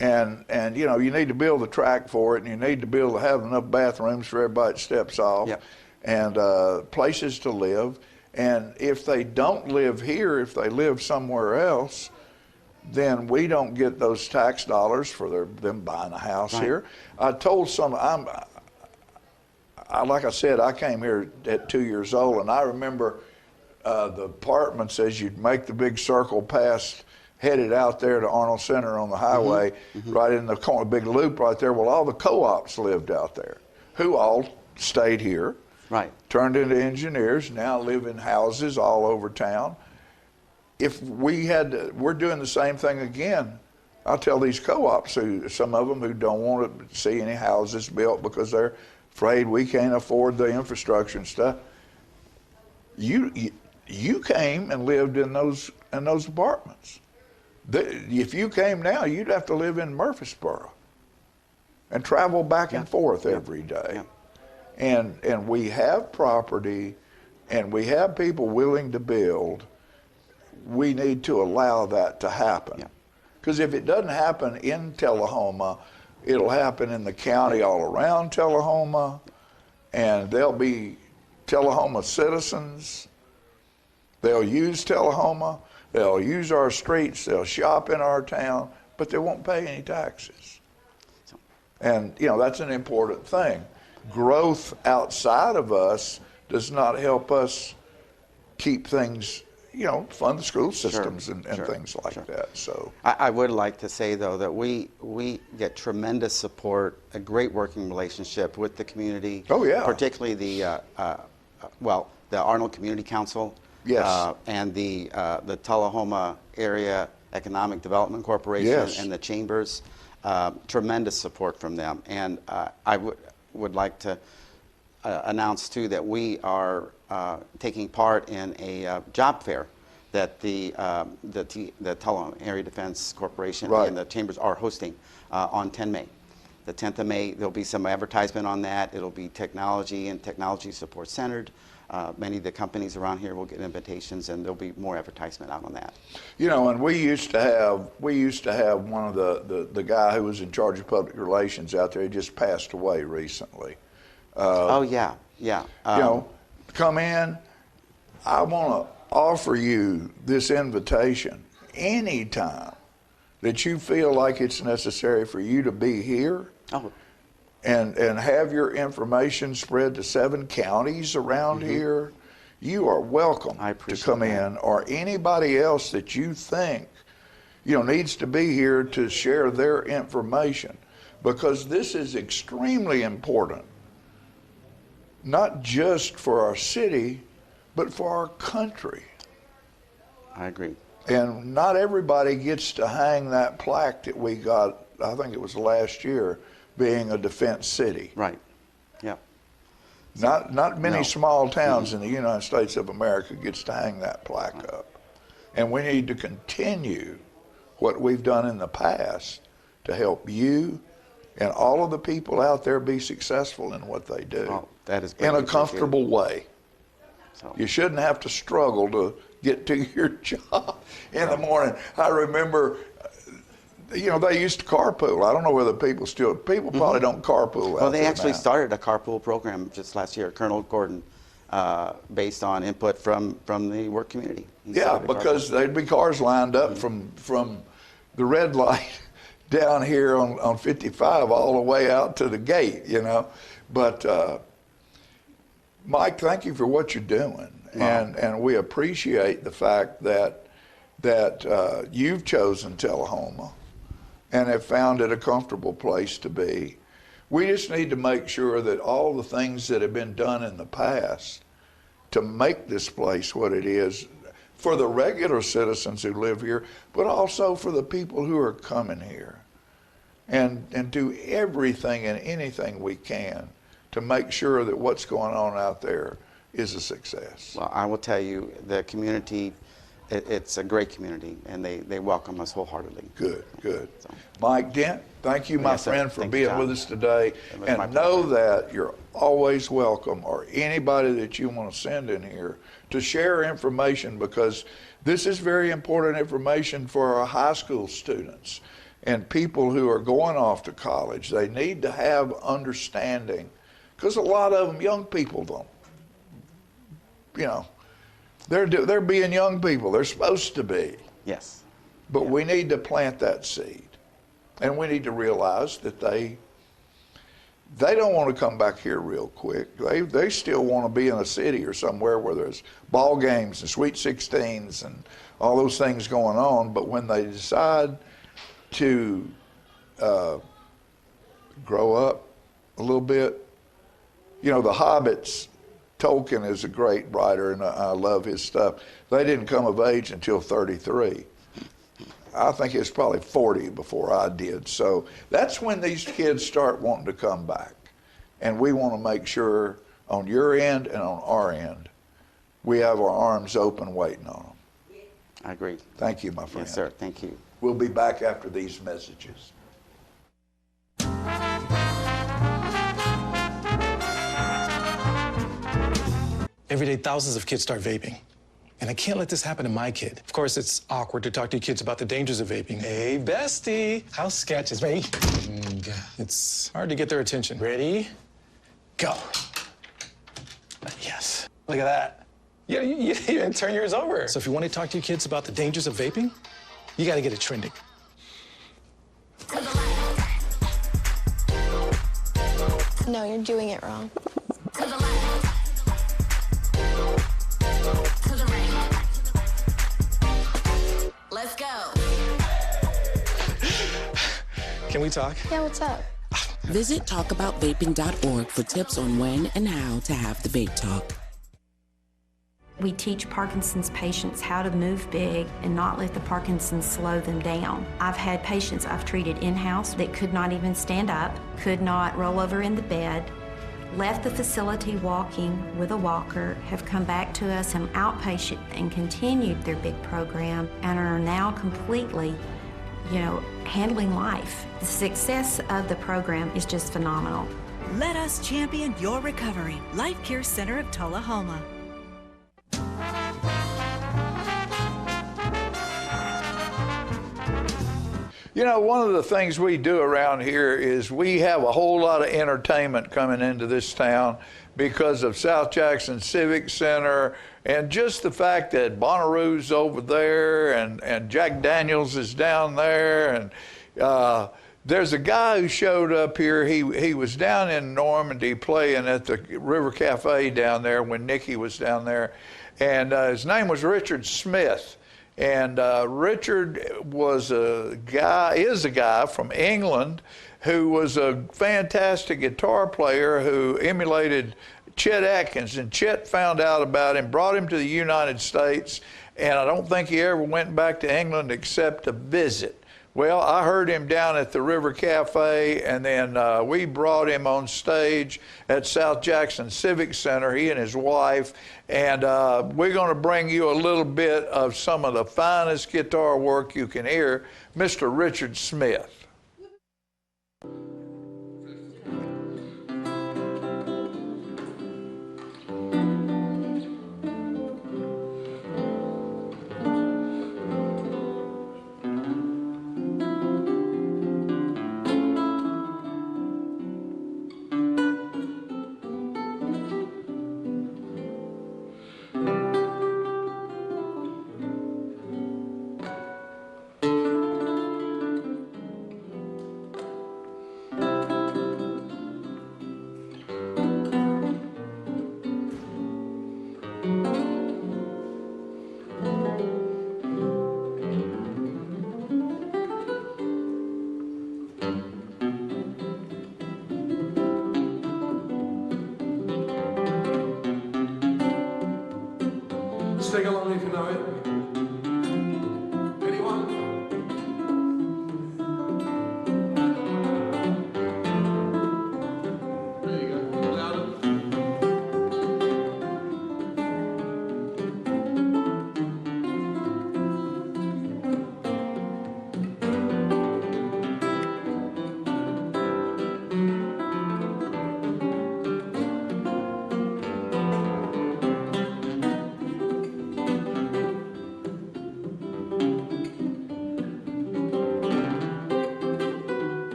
and you know, you need to build a track for it, and you need to be able to have enough bathrooms for everybody that steps off, Yep. and places to live. And if they don't live here, if they live somewhere else, then we don't get those tax dollars for them buying a house Right. here. I told like I said, I came here at 2 years old, and I remember the apartments as you'd make the big circle past, headed out there to Arnold Center on the highway, right in the corner, big loop right there. Well, all the co-ops lived out there, who all stayed here. Right. Turned into engineers, now live in houses all over town. If we're doing the same thing again. I'll tell these co-ops, some of them who don't want to see any houses built because they're afraid we can't afford the infrastructure and stuff. You came and lived in those apartments. If you came now, you'd have to live in Murfreesboro and travel back and forth every day. Yeah. And we have property, and we have people willing to build. We need to allow that to happen. Because if it doesn't happen in Tullahoma, it'll happen in the county all around Tullahoma, and they'll be Tullahoma citizens. They'll use Tullahoma. They'll use our streets. They'll shop in our town, but they won't pay any taxes. And, you know, that's an important thing. Growth outside of us does not help us keep things, you know, fund the school systems and things like that. So I would like to say, though, that we get tremendous support, a great working relationship with the community. Oh, yeah. Particularly the Arnold Community Council. Yes. And the Tullahoma Area Economic Development Corporation. Yes. And the chambers. Tremendous support from them. And I would like to announce, too, that we are taking part in a job fair that the Tullahoma Area Defense Corporation Right. and the chambers are hosting on 10 May. The 10th of May, there'll be some advertisement on that. It'll be technology and technology support centered. Many of the companies around here will get invitations, and there'll be more advertisement out on that. You know, and we used to have one of the guy who was in charge of public relations out there. He just passed away recently. Oh yeah. You know, come in. I want to offer you this invitation anytime that you feel like it's necessary for you to be here. Oh. And have your information spread to 7 counties around here. You are welcome to come in, or anybody else that you think, you know, needs to be here to share their information, because this is extremely important, not just for our city, but for our country. I agree. And not everybody gets to hang that plaque that we got, I think it was last year, being a defense city. Right. Yeah. Not many No. small towns in the United States of America gets to hang that plaque up. And we need to continue what we've done in the past to help you and all of the people out there be successful in what they do. Oh, that is in greatly a comfortable way. So. You shouldn't have to struggle to get to your job in the morning. I remember, they used to carpool. I don't know whether people probably don't carpool. Well, out they there actually now. started a carpool program just last year, Colonel Gordon, based on input from the work community. He Yeah, started a because carpool. there'd be cars lined up from the red light down here on 55 all the way out to the gate, But Mike, thank you for what you're doing, and we appreciate the fact that you've chosen Tullahoma and have found it a comfortable place to be. We just need to make sure that all the things that have been done in the past to make this place what it is for the regular citizens who live here, but also for the people who are coming here, and do everything and anything we can to make sure that what's going on out there is a success. Well, I will tell you, the community, it's a great community, and they welcome us wholeheartedly. Good. Mike Dent, thank you, my Yes, sir. friend, for Thank you, being John. with us today. It was my And know pleasure. that you're always welcome, or anybody that you want to send in here, to share information, because this is very important information for our high school students and people who are going off to college. They need to have understanding, because a lot of them, young people, don't. They're being young people. They're supposed to be. Yes. But we need to plant that seed. And we need to realize that they don't want to come back here real quick. They still want to be in a city or somewhere where there's ball games and Sweet 16s and all those things going on. But when they decide to grow up a little bit, the Hobbits, Tolkien is a great writer, and I love his stuff. They didn't come of age until 33. I think it's probably 40 before I did. So that's when these kids start wanting to come back. And we want to make sure on your end and on our end, we have our arms open waiting on them. I agree. Thank you, my friend. Yes, sir. Thank you. We'll be back after these messages. Every day, thousands of kids start vaping. And I can't let this happen to my kid. Of course, it's awkward to talk to your kids about the dangers of vaping. Hey, bestie, how's sketches, ready? It's hard to get their attention. Ready? Go. Yes. Look at that. You even turn yours over. So if you want to talk to your kids about the dangers of vaping, you got to get it trending. No, you're doing it wrong. Let's go. Can we talk? Yeah, what's up? Visit talkaboutvaping.org for tips on when and how to have the vape talk. We teach Parkinson's patients how to move big and not let the Parkinson's slow them down. I've had patients I've treated in-house that could not even stand up, could not roll over in the bed, left the facility walking with a walker, have come back to us an outpatient and continued their big program and are now completely, handling life. The success of the program is just phenomenal. Let us champion your recovery. Life Care Center of Tullahoma. One of the things we do around here is we have a whole lot of entertainment coming into this town because of South Jackson Civic Center and just the fact that Bonnaroo's over there and Jack Daniels is down there. And there's a guy who showed up here. He was down in Normandy playing at the River Cafe down there when Nikki was down there. And his name was Richard Smith. And Richard is a guy from England who was a fantastic guitar player who emulated Chet Atkins. And Chet found out about him, brought him to the United States, and I don't think he ever went back to England except to visit. Well, I heard him down at the River Cafe, and then we brought him on stage at South Jackson Civic Center, he and his wife, and we're going to bring you a little bit of some of the finest guitar work you can hear, Mr. Richard Smith. Sing along if you know it. Anyone? There you go. Louder.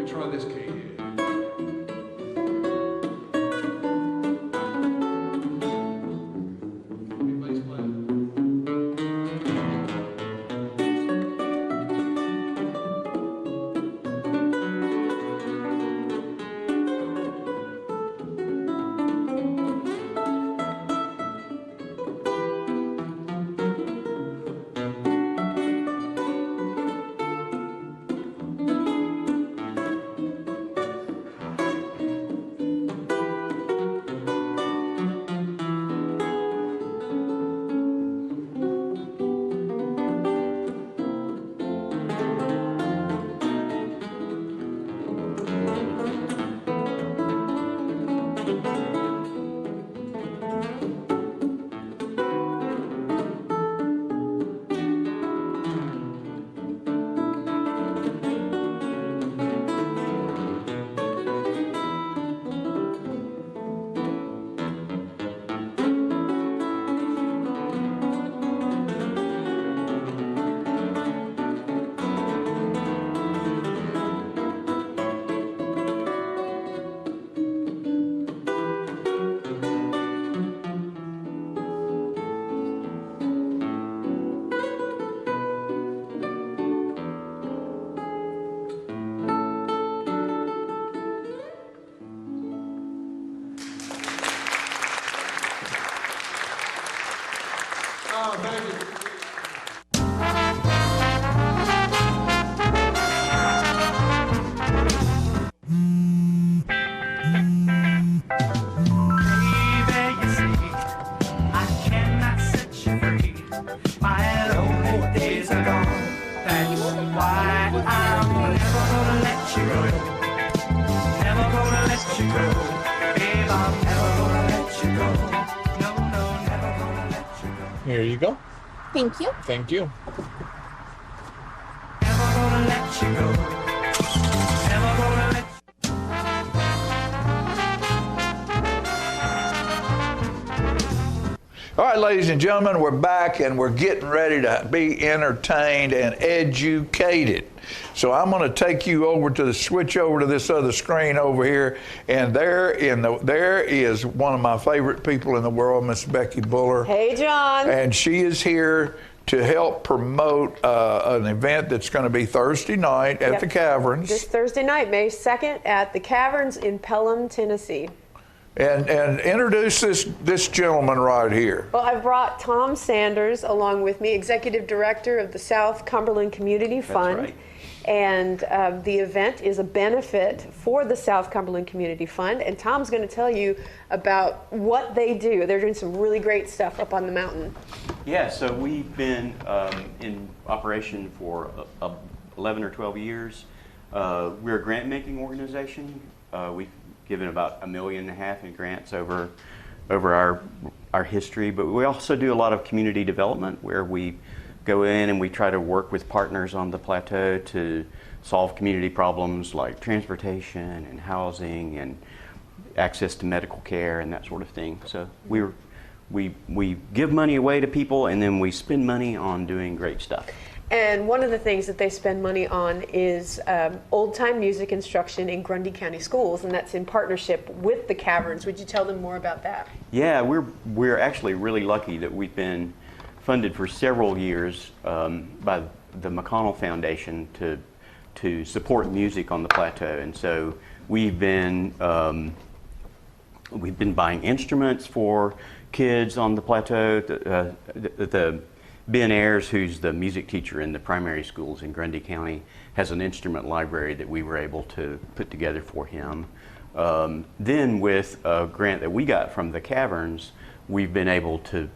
Try this key here. Bass player. Oh, thank you. Here you go. Thank you. Thank you. All right, ladies and gentlemen, we're back and we're getting ready to be entertained and educated. So I'm going to take you over to switch over to this other screen over here, and there is one of my favorite people in the world, Miss Becky Buller. Hey, John. And she is here to help promote an event that's going to be Thursday night at the Caverns. This Thursday night, May 2nd, at the Caverns in Pelham, Tennessee. And introduce this gentleman right here. Well, I've brought Tom Sanders along with me, Executive Director of the South Cumberland Community Fund. That's right. And the event is a benefit for the South Cumberland Community Fund. And Tom's going to tell you about what they do. They're doing some really great stuff up on the mountain. Yeah, so we've been in operation for 11 or 12 years. We're a grant-making organization. We've given about $1.5 million in grants over our history, but we also do a lot of community development where we go in and we try to work with partners on the plateau to solve community problems like transportation and housing and access to medical care and that sort of thing. So we give money away to people, and then we spend money on doing great stuff. And one of the things that they spend money on is old-time music instruction in Grundy County schools, and that's in partnership with the Caverns. Would you tell them more about that? Yeah, we're actually really lucky that we've been funded for several years by the McConnell Foundation to support music on the plateau, and so we've been buying instruments for kids on the plateau. The Ben Ayers, who's the music teacher in the primary schools in Grundy County, has an instrument library that we were able to put together for him. Then with a grant that we got from the Caverns, we've been able to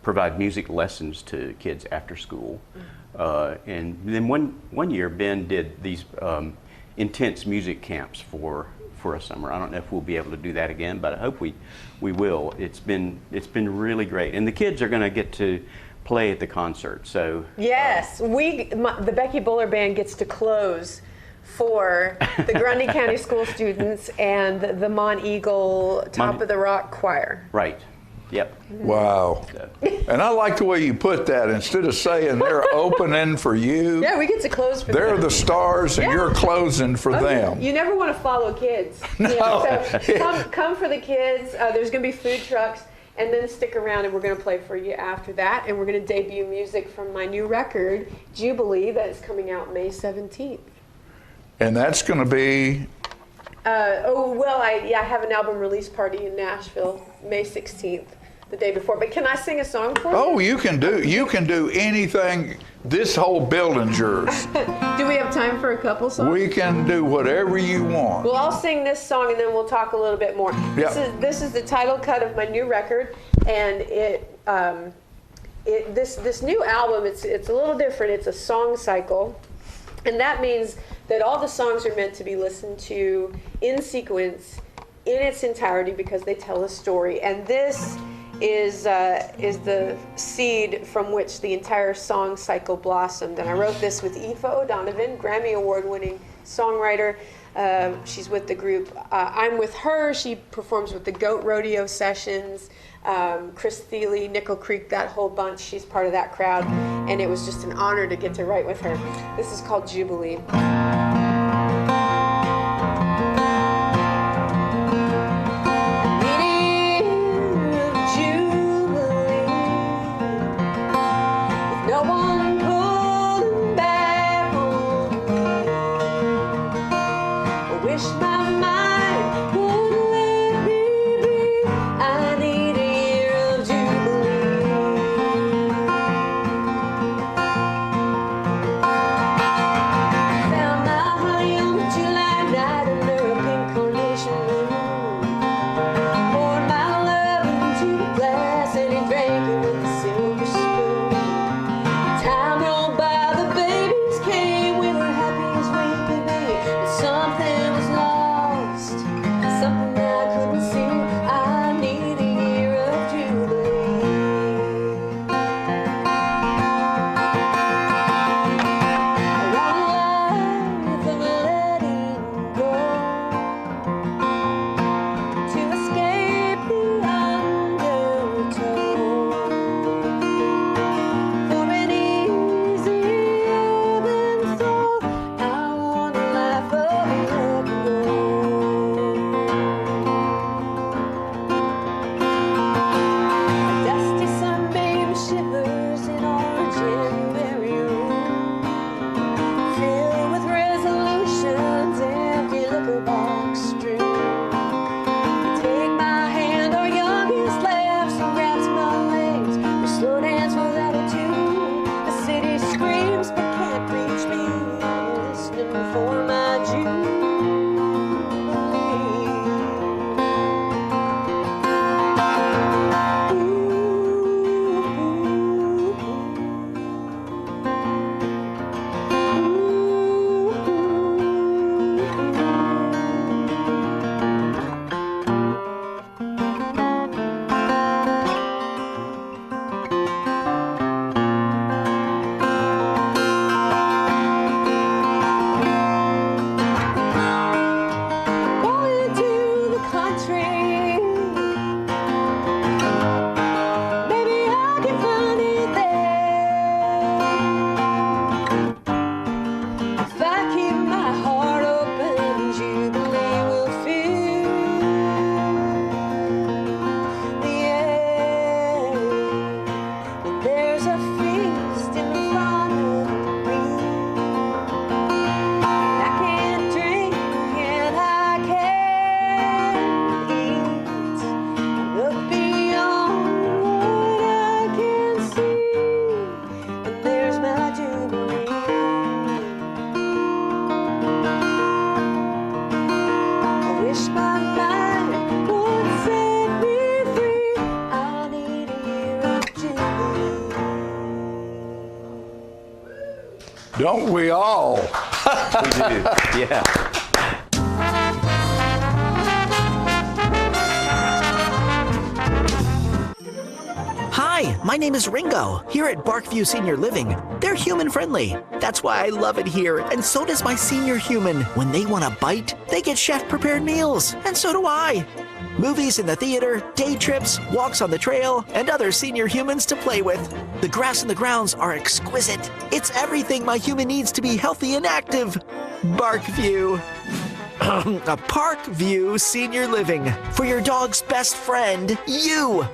provide music lessons to kids after school. And then one year, Ben did these intense music camps for a summer. I don't know if we'll be able to do that again, but I hope we will. It's been really great. And the kids are going to get to play at the concert. So yes, the Becky Buller Band gets to close for the Grundy County school students and the Mont Eagle Top of the Rock Choir. Right. Yep. Wow. And I like the way you put that. Instead of saying they're opening for you, yeah, we get to close for them. They're the stars, and you're closing for them. You never want to follow kids. No. So come for the kids. There's going to be food trucks. And then stick around, and we're going to play for you after that. And we're going to debut music from my new record, Jubilee, that is coming out May 17th. And that's going to be? I have an album release party in Nashville, May 16th, the day before. But can I sing a song for you? Oh, you can do anything. This whole building's yours. Do we have time for a couple songs? We can do whatever you want. Well, I'll sing this song, and then we'll talk a little bit more. Yep. This is the title cut of my new record, and this new album, it's a little different. It's a song cycle, and that means that all the songs are meant to be listened to in sequence in its entirety because they tell a story. And this is the seed from which the entire song cycle blossomed. And I wrote this with Aoife O'Donovan, Grammy Award-winning songwriter. She's with the group I'm With Her. She performs with the Goat Rodeo Sessions, Chris Thiele, Nickel Creek, that whole bunch. She's part of that crowd. And it was just an honor to get to write with her. This is called Jubilee. Found my Don't we all? We do, yeah. Hi, my name is Ringo. Here at Barkview Senior Living, they're human friendly. That's why I love it here, and so does my senior human. When they want a bite, they get chef prepared meals, and so do I. Movies in the theater, day trips, walks on the trail, and other senior humans to play with. The grass and the grounds are exquisite. It's everything my human needs to be healthy and active. Barkview. A Parkview Senior Living. For your dog's best friend, you.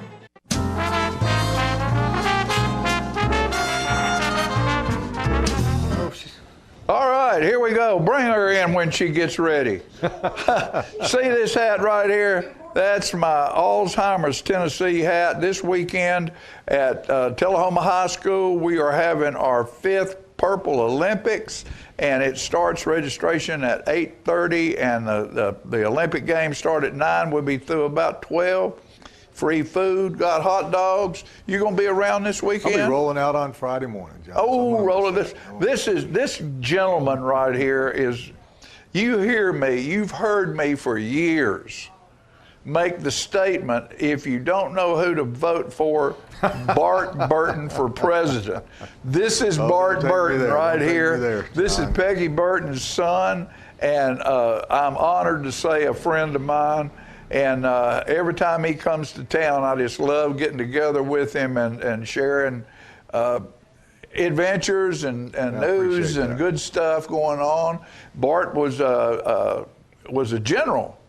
All right, here we go. Bring her in when she gets ready. See this hat right here? That's my Alzheimer's Tennessee hat. This weekend at Tullahoma High School, we are having our 5th Purple Olympics, and it starts registration at 8:30, and the Olympic Games start at 9. We'll be through about 12. Free food, got hot dogs. You gonna be around this weekend? I'll be rolling out on Friday morning, John. Oh, rolling this gentleman right here is, you hear me, you've heard me for years make the statement, if you don't know who to vote for, Bart Burton for president. This is Bart Burton right here. This is Peggy Burton's son, and I'm honored to say a friend of mine. And every time he comes to town, I just love getting together with him and sharing adventures and news and good stuff going on. Bart was a general.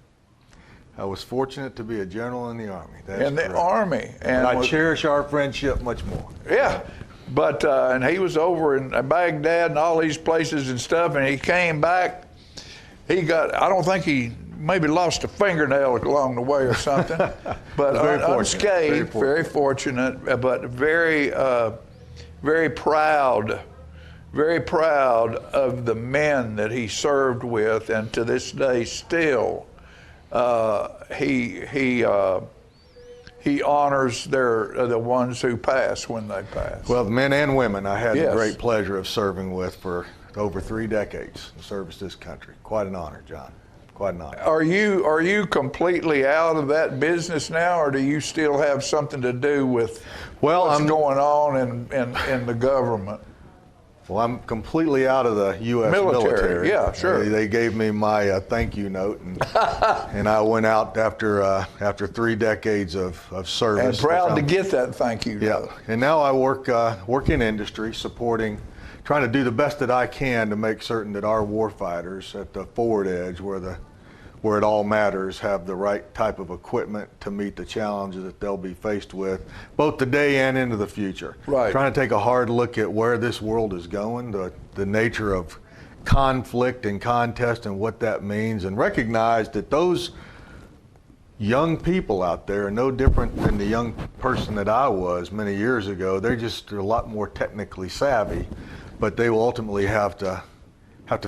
I was fortunate to be a general in the Army. In the Army. And I cherish our friendship much more. Yeah. But, and he was over in Baghdad and all these places and stuff, and he came back. I don't think he maybe lost a fingernail along the way or something, but unscathed, very fortunate, but very proud of the men that he served with, and to this day still, he honors the ones who pass when they pass. Well, the men and women I had the great pleasure of serving with for over 3 decades in service to this country. Quite an honor, John. Quite an honor. Are you completely out of that business now, or do you still have something to do with what's going on in the government? Well, I'm completely out of the U.S. military. Yeah, sure. They gave me my thank you note, and I went out after 3 decades of service. And proud to get that thank you note. Yeah, and now I work in industry, trying to do the best that I can to make certain that our warfighters at the forward edge, where it all matters, have the right type of equipment to meet the challenges that they'll be faced with, both today and into the future. Right. Trying to take a hard look at where this world is going, the nature of conflict and contest and what that means, and recognize that those young people out there are no different than the young person that I was many years ago. They're a lot more technically savvy, but they will ultimately have to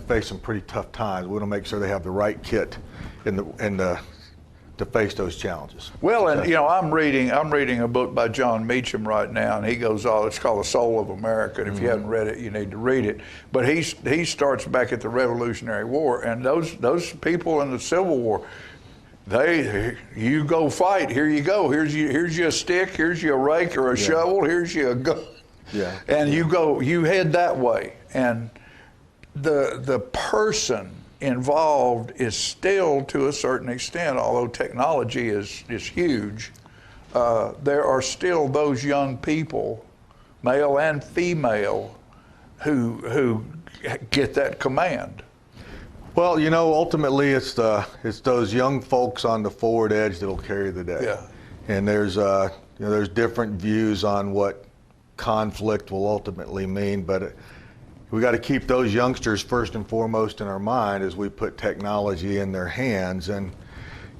face some pretty tough times. We want to make sure they have the right kit to face those challenges. Well, and I'm reading a book by John Meacham right now, and he goes it's called The Soul of America, and if you haven't read it, you need to read it. But he starts back at the Revolutionary War, and those people in the Civil War, you go fight, here you go, here's you a stick, here's you a rake or a shovel, here's you a gun. Yeah. And you head that way. And the person involved is still, to a certain extent, although technology is huge, there are still those young people, male and female, who get that command. Well, ultimately it's those young folks on the forward edge that'll carry the day. Yeah. And there's different views on what conflict will ultimately mean, but we got to keep those youngsters first and foremost in our mind as we put technology in their hands. And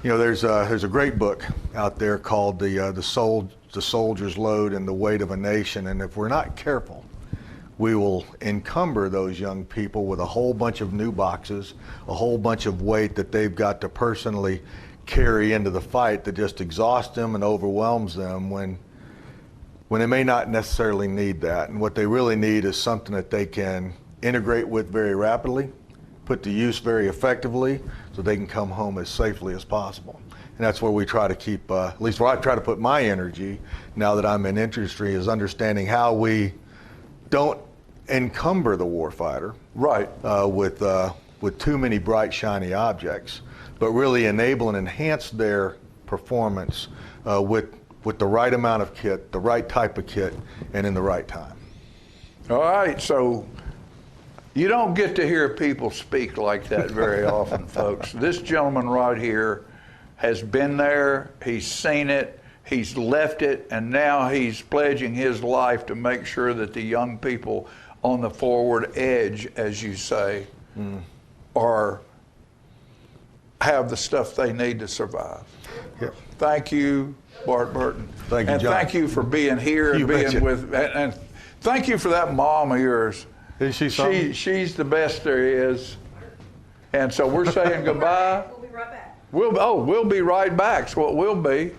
there's a great book out there called the Soldier's Load and the Weight of a Nation. And if we're not careful, we will encumber those young people with a whole bunch of new boxes, a whole bunch of weight that they've got to personally carry into the fight that just exhausts them and overwhelms them when they may not necessarily need that. And what they really need is something that they can integrate with very rapidly, put to use very effectively, so they can come home as safely as possible. And that's where we try to keep, at least where I try to put my energy now that I'm in industry, is understanding how we don't encumber the warfighter with too many bright, shiny objects, but really enable and enhance their performance with the right amount of kit, the right type of kit, and in the right time. All right, so you don't get to hear people speak like that very often, folks. This gentleman right here has been there, he's seen it, he's left it, and now he's pledging his life to make sure that the young people on the forward edge, as you say, have the stuff they need to survive. Yep. Thank you, Bart Burton. Thank you, and John. thank you for being here You and being betcha. with, and thank you for that mom of yours. Is she something? She's the best there is. And so we're saying goodbye. We'll be right back. We'll be right back. That's what we'll be.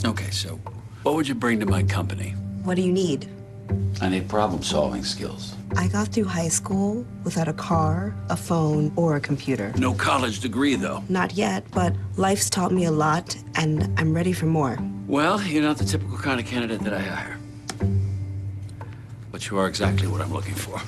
Okay, so what would you bring to my company? What do you need? I need problem-solving skills. I got through high school without a car, a phone, or a computer. No college degree, though. Not yet, but life's taught me a lot, and I'm ready for more. Well, you're not the typical kind of candidate that I hire. But you are exactly what I'm looking for.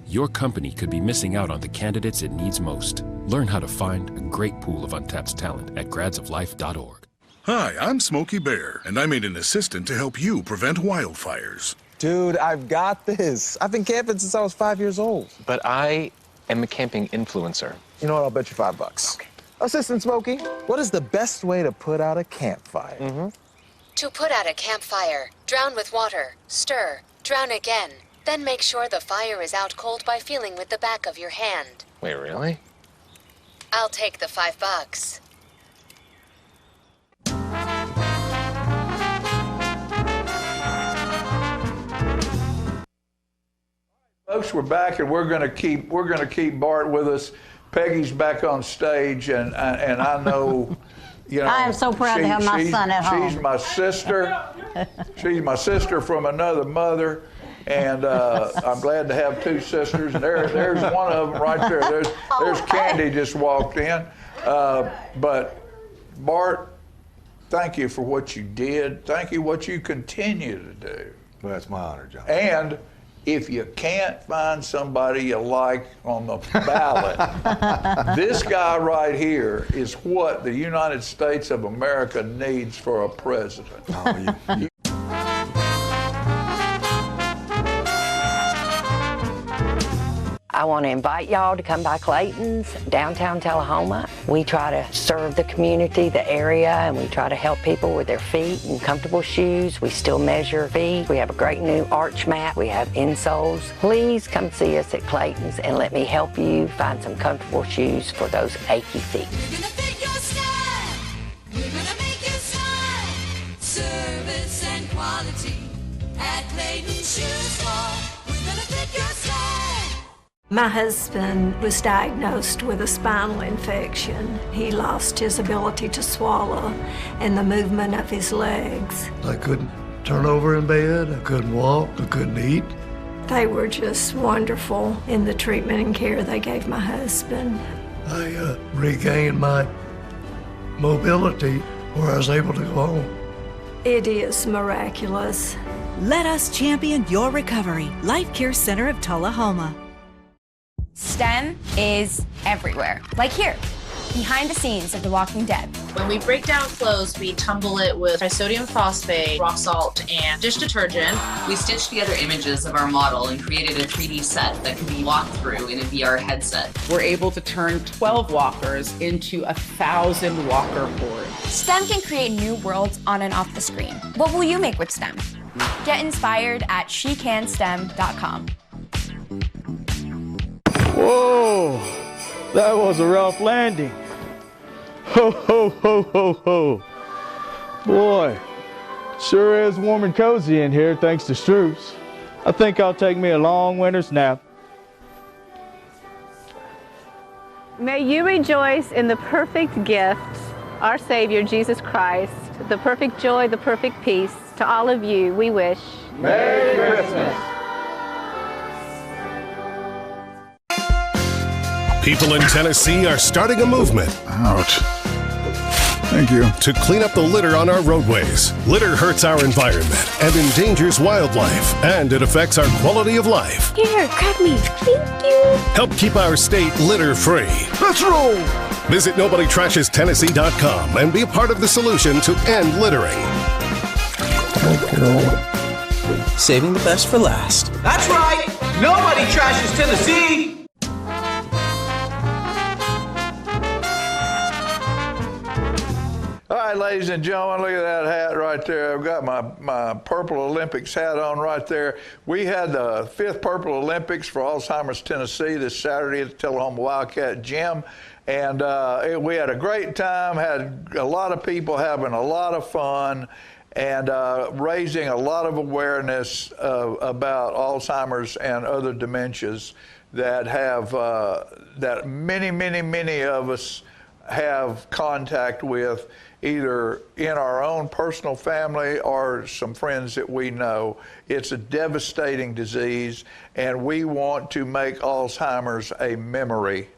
Your company could be missing out on the candidates it needs most. Learn how to find a great pool of untapped talent at gradsoflife.org. Hi, I'm Smokey Bear, and I made an assistant to help you prevent wildfires. Dude, I've got this. I've been camping since I was 5 years old. But I am a camping influencer. You know what? I'll bet you $5. Okay. Assistant Smokey, what is the best way to put out a campfire? To put out a campfire, drown with water, stir, drown again. Then make sure the fire is out cold by feeling with the back of your hand. Wait, really? I'll take the $5. Folks, we're back, and we're gonna keep Bart with us. Peggy's back on stage, and I know, you know. I am so proud to have my son at home. She's my sister. She's my sister from another mother, and I'm glad to have two sisters. And there's one of them right there. There's Candy just walked in. But Bart, thank you for what you did. Thank you for what you continue to do. Well, that's my honor, John. And if you can't find somebody you like on the ballot, this guy right here is what the United States of America needs for a president. I want to invite y'all to come by Clayton's, downtown Tullahoma. We try to serve the community, the area, and we try to help people with their feet and comfortable shoes. We still measure feet. We have a great new arch mat. We have insoles. Please come see us at Clayton's and let me help you find some comfortable shoes for those achy feet. Service and quality at Clayton Shoe Store. We're gonna fit your style. My husband was diagnosed with a spinal infection. He lost his ability to swallow and the movement of his legs. I couldn't turn over in bed, I couldn't walk, I couldn't eat. They were just wonderful in the treatment and care they gave my husband. I regained my mobility where I was able to go home. It is miraculous. Let us champion your recovery. Life Care Center of Tullahoma. STEM is everywhere. Like here, behind the scenes of The Walking Dead. When we break down clothes, we tumble it with trisodium phosphate, rock salt, and dish detergent. We stitched together images of our model and created a 3D set that could be walked through in a VR headset. We're able to turn 12 walkers into 1,000 walker hordes. STEM can create new worlds on and off the screen. What will you make with STEM? Get inspired at shecanstem.com. Whoa, that was a rough landing. Ho, ho, ho, ho, ho. Boy, sure is warm and cozy in here thanks to Stroops. I think I'll take me a long winter's nap. May you rejoice in the perfect gift, our Savior, Jesus Christ. the perfect joy, the perfect peace. To all of you, we wish Merry Christmas. People in Tennessee are starting a movement. Ouch. Thank you. To clean up the litter on our roadways. Litter hurts our environment and endangers wildlife, and it affects our quality of life. Here, grab me. Thank you. Help keep our state litter-free. Let's roll! Visit NobodyTrashesTennessee.com and be a part of the solution to end littering. Saving the best for last. That's right! Nobody trashes Tennessee! All right, ladies and gentlemen, look at that hat right there. I've got my Purple Olympics hat on right there. We had the 5th Purple Olympics for Alzheimer's Tennessee this Saturday at the Tullahoma Wildcat Gym. And we had a great time, had a lot of people having a lot of fun, and raising a lot of awareness about Alzheimer's and other dementias that have, that many of us have contact with, either in our own personal family or some friends that we know. It's a devastating disease, and we want to make Alzheimer's a memory.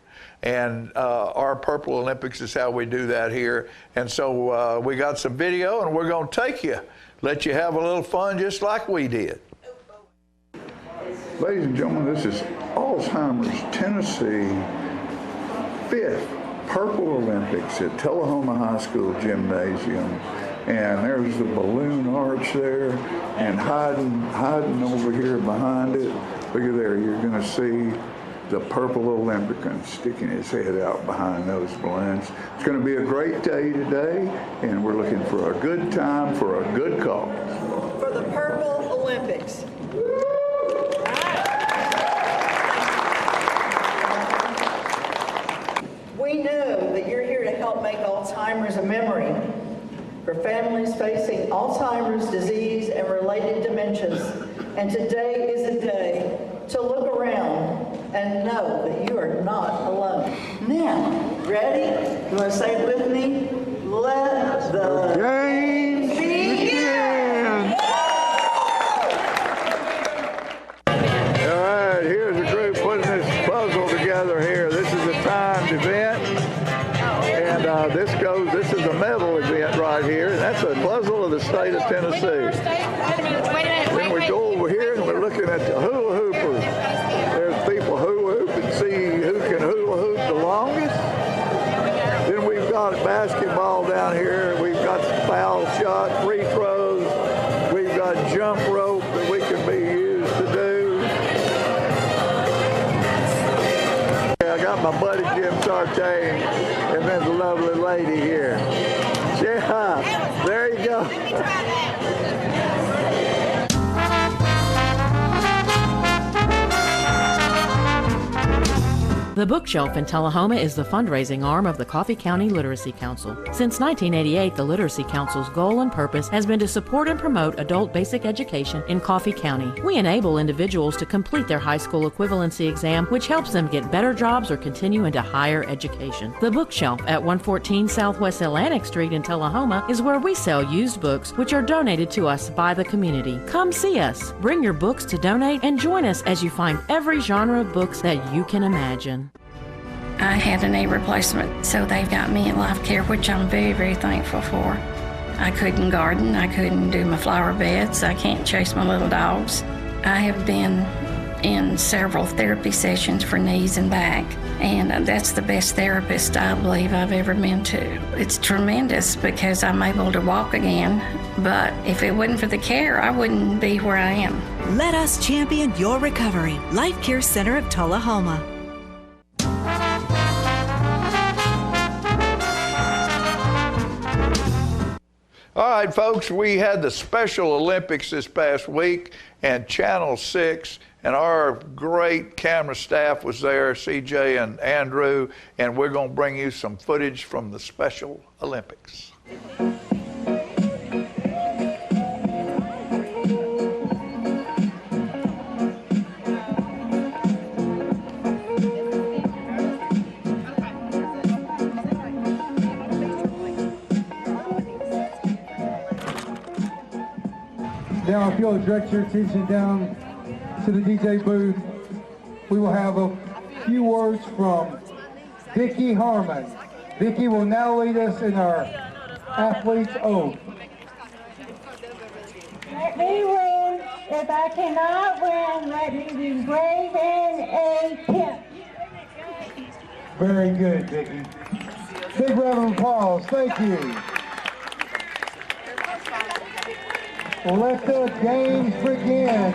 And our Purple Olympics is how we do that here. And so we got some video, and we're going to take you, let you have a little fun just like we did. Ladies and gentlemen, this is Alzheimer's Tennessee 5th Purple Olympics at Tullahoma High School Gymnasium. And there's the balloon arch there, and hiding over here behind it. Look at there, you're going to see the Purple Olympian sticking his head out behind those balloons. It's going to be a great day today, and we're looking for a good time for a good cause. For the Purple Olympics. We know that you're here to help make Alzheimer's a memory for families facing Alzheimer's disease and related dementias. And today is a day to look around and know that you are not alone. Now, ready? You want to say it with me? Let the game begin! All right, here's a group putting this puzzle together here. This is a timed event, and this is a medal event right here. That's a puzzle of the state of Tennessee. Then we go over here and we're looking at the hula hoopers. There's people hula hoop and see who can hula hoop the longest. Then we've got basketball down here. We've got foul shot, free throws. We've got jump rope that we can be used to do. I got my buddy Jim Sartain, and then the lovely lady here. Yeah, there you go. The Bookshelf in Tullahoma is the fundraising arm of the Coffee County Literacy Council. Since 1988, the Literacy Council's goal and purpose has been to support and promote adult basic education in Coffee County. We enable individuals to complete their high school equivalency exam, which helps them get better jobs or continue into higher education. The Bookshelf at 114 Southwest Atlantic Street in Tullahoma is where we sell used books, which are donated to us by the community. Come see us, bring your books to donate, and join us as you find every genre of books that you can imagine. I had a knee replacement, so they've got me in life care, which I'm very, very thankful for. I couldn't garden, I couldn't do my flower beds, I can't chase my little dogs. I have been in several therapy sessions for knees and back, and that's the best therapist I believe I've ever been to. It's tremendous because I'm able to walk again, but if it wasn't for the care, I wouldn't be where I am. Let us champion your recovery. Life Care Center of Tullahoma. All right, folks, we had the Special Olympics this past week, and Channel 6 and our great camera staff was there, CJ and Andrew, and we're going to bring you some footage from the Special Olympics. Now, if you'll direct your attention down to the DJ booth, we will have a few words from Vicki Harmon. Vicki will now lead us in our athlete's oath. Let me win. If I cannot win, let me be brave in a pit. Very good, Vicki. Big round of applause. Thank you. Let the games begin.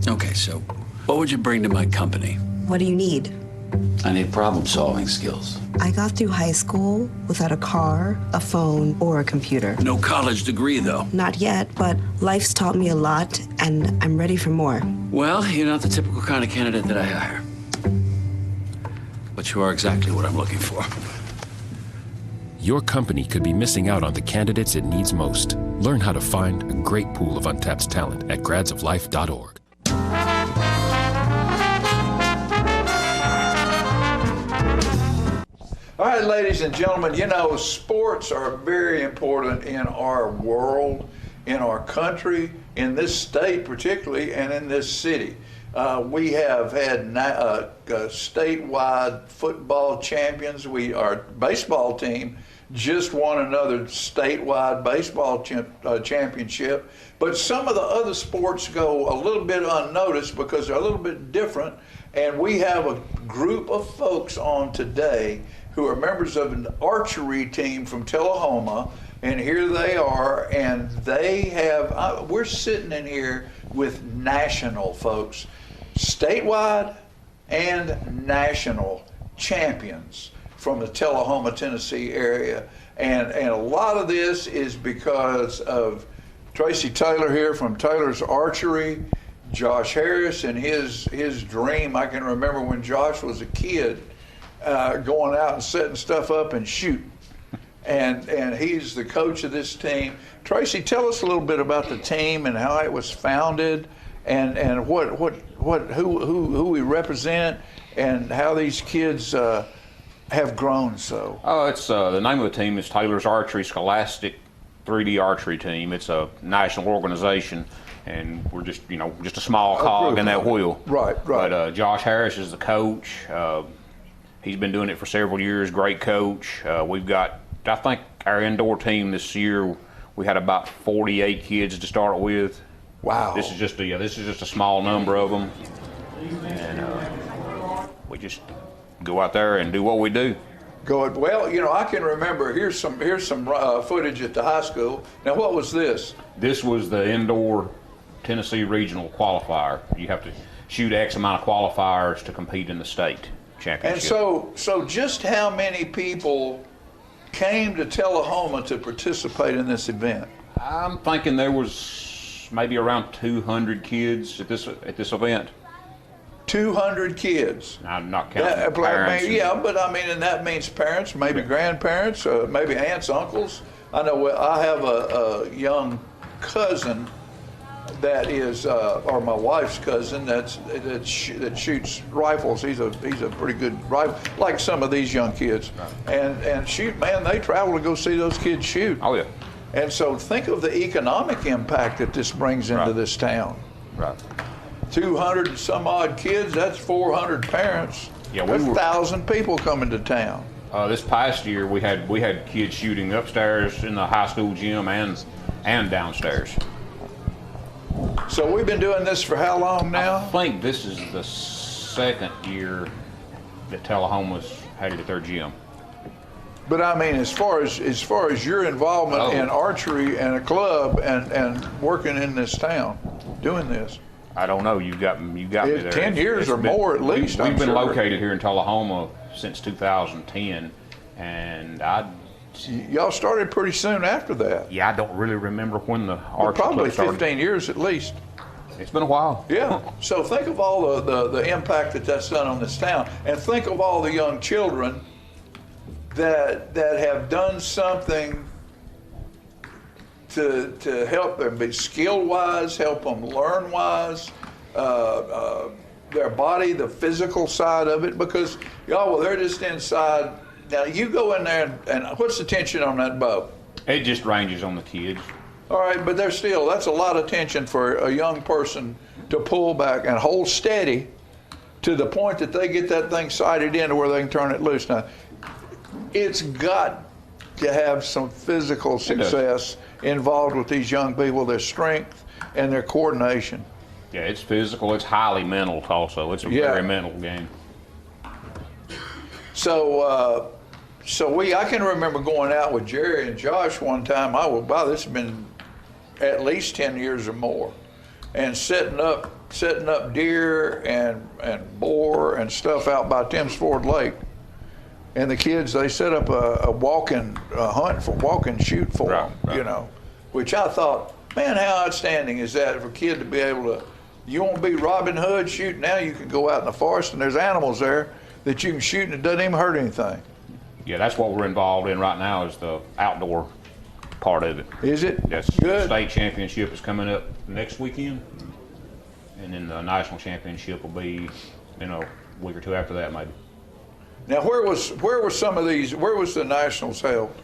Okay, so what would you bring to my company? What do you need? I need problem-solving skills. I got through high school without a car, a phone, or a computer. No college degree, though. Not yet, but life's taught me a lot, and I'm ready for more. Well, you're not the typical kind of candidate that I hire. But you are exactly what I'm looking for. Your company could be missing out on the candidates it needs most. Learn how to find a great pool of untapped talent at gradsoflife.org. All right, ladies and gentlemen, you know, sports are very important in our world, in our country, in this state particularly, and in this city. We have had statewide football champions. Our baseball team just won another statewide baseball championship. But some of the other sports go a little bit unnoticed because they're a little bit different. And we have a group of folks on today who are members of an archery team from Tullahoma, and here they are, and they have, we're sitting in here with national folks, statewide and national champions from the Tullahoma, Tennessee area, and a lot of this is because of Tracy Taylor here from Taylor's Archery, Josh Harris and his dream. I can remember when Josh was a kid, going out and setting stuff up and shoot. And he's the coach of this team. Tracy, tell us a little bit about the team and how it was founded and who we represent and how these kids have grown so. Oh, it's the name of the team is Taylor's Archery Scholastic 3D Archery Team. It's a national organization, and we're just a small cog in that wheel. Right. But Josh Harris is the coach. He's been doing it for several years. Great coach. We've got, I think, our indoor team this year. We had about 48 kids to start with. Wow. This is just a small number of them, and we just go out there and do what we do. Well, I can remember. Here's some footage at the high school. Now, what was this? This was the indoor Tennessee regional qualifier. You have to shoot X amount of qualifiers to compete in the state championship. And so just how many people came to Tullahoma to participate in this event? I'm thinking there was maybe around 200 kids at this event. 200 kids. I'm not counting parents. And that means parents, maybe grandparents, maybe aunts, uncles. I know I have a young cousin that is, or my wife's cousin that shoots rifles. He's a pretty good rifle, like some of these young kids. And shoot, man, they travel to go see those kids shoot. Oh yeah. And so think of the economic impact that this brings into this town. Right. 200 and some odd kids, that's 400 parents. Yeah, that's 1,000 people coming to town. This past year we had kids shooting upstairs in the high school gym and downstairs. So we've been doing this for how long now? I think this is the second year that Tullahoma's had it at their gym. But I mean, as far as your involvement in archery and a club and working in this town, doing this. I don't know. You got me there. 10 years or more at least. We've been located here in Tullahoma since 2010, and y'all started pretty soon after that. Yeah, I don't really remember when the archery probably club started. 15 years at least. It's been a while. Yeah. So think of all the impact that's done on this town, and think of all the young children that have done something to help them be skill-wise, help them learn-wise, their body, the physical side of it, because y'all, well, they're just inside. Now, you go in there, and what's the tension on that bow? It just ranges on the kids. All right, but that's a lot of tension for a young person to pull back and hold steady to the point that they get that thing sighted in to where they can turn it loose. Now, it's got to have some physical success involved with these young people, their strength and their coordination. Yeah, it's physical. It's highly mental also. It's a very mental game. So, I can remember going out with Jerry and Josh one time. This has been at least 10 years or more, and setting up deer and boar and stuff out by Timms Ford Lake. And the kids, they set up a walk-in hunt for walk-in shoot for them, you know, which I thought, man, how outstanding is that for a kid to be able to, you want to be Robin Hood shooting, now you can go out in the forest and there's animals there that you can shoot and it doesn't even hurt anything. Yeah, that's what we're involved in right now is the outdoor part of it. Is it? Yes. Good. The state championship is coming up next weekend, and then the national championship will be, a week or two after that maybe. Now, where was the nationals held?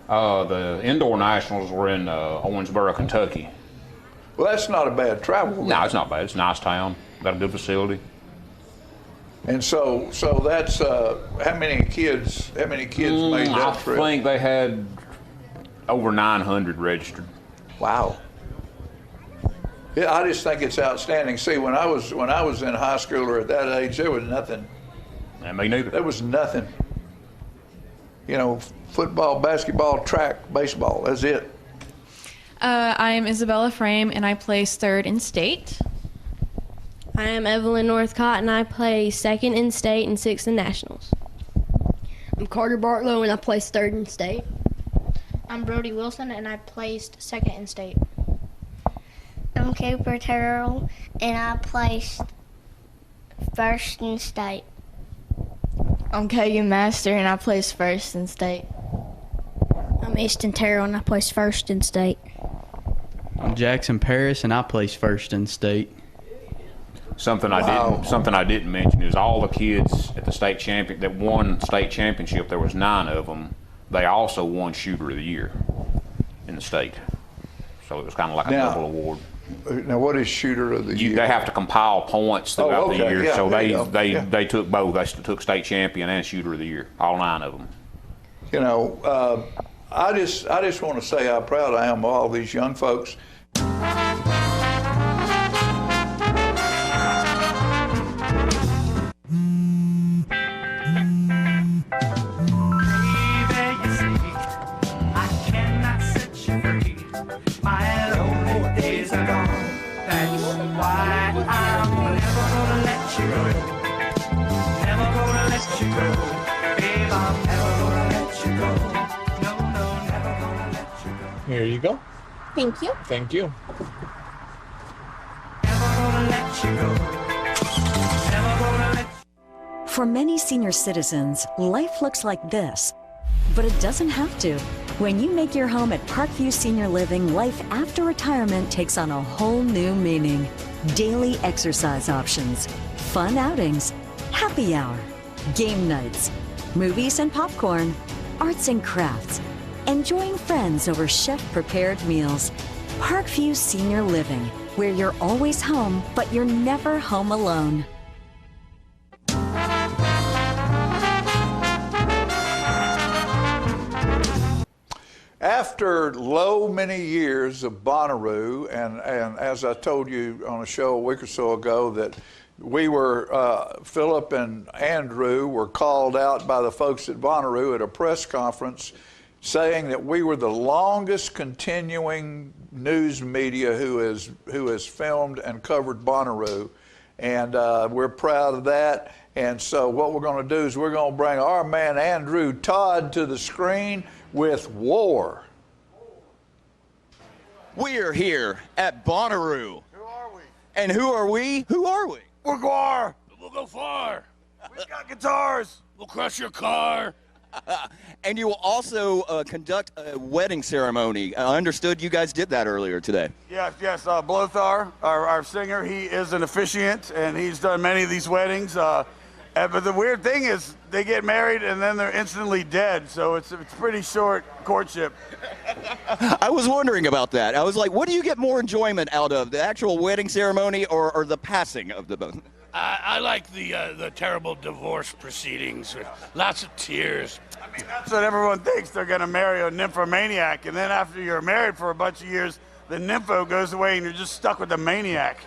The indoor nationals were in Owensboro, Kentucky. Well, that's not a bad travel. No, it's not bad. It's a nice town. Got a good facility. And so that's how many kids made that trip? I think they had over 900 registered. Wow. Yeah, I just think it's outstanding. See, when I was in high school or at that age, there was nothing. And me neither. There was nothing. Football, basketball, track, baseball. That's it. I am Isabella Frame, and I place 3rd in state. I am Evelyn Northcott, and I play 2nd in state and 6th in nationals. I'm Carter Bartlow, and I placed 3rd in state. I'm Brody Wilson, and I placed 2nd in state. I'm Cooper Terrell, and I placed 1st in state. I'm Kagan Master, and I placed 1st in state. I'm Easton Terrell, and I placed 1st in state. I'm Jackson Paris, and I placed 1st in state. Something I didn't mention is all the kids at the state that won state championship. There was 9 of them. They also won Shooter of the Year in the state. So it was kind of like a double award. Now, what is Shooter of the Year? They have to compile points throughout the year. Yeah, so they took both. They took state champion and Shooter of the Year, all 9 of them. I just want to say how proud I am of all these young folks. Here you go. Thank you. Thank you. For many senior citizens, life looks like this, but it doesn't have to. When you make your home at Parkview Senior Living, life after retirement takes on a whole new meaning. Daily exercise options, fun outings, happy hour, game nights, movies and popcorn, arts and crafts, enjoying friends over chef-prepared meals. Parkview Senior Living, where you're always home, but you're never home alone. after many years of Bonnaroo, and as I told you on a show a week or so ago, that we were, Philip and Andrew were called out by the folks at Bonnaroo at a press conference saying that we were the longest continuing news media who has filmed and covered Bonnaroo. And we're proud of that. And so what we're going to do is we're going to bring our man Andrew Todd to the screen with War. We are here at Bonnaroo. Who are we? And who are we? Who are we? We're Guar. We'll go far. We've got guitars. We'll crush your car. And you will also conduct a wedding ceremony. I understood you guys did that earlier today. Yes. Blothar, our singer, he is an officiant, and he's done many of these weddings. But the weird thing is they get married and then they're instantly dead, so it's pretty short courtship. I was wondering about that. I was like, what do you get more enjoyment out of, the actual wedding ceremony or the passing of the both? I like the terrible divorce proceedings with lots of tears. I mean, that's what everyone thinks. They're going to marry a nymphomaniac, and then after you're married for a bunch of years, the nympho goes away and you're just stuck with the maniac.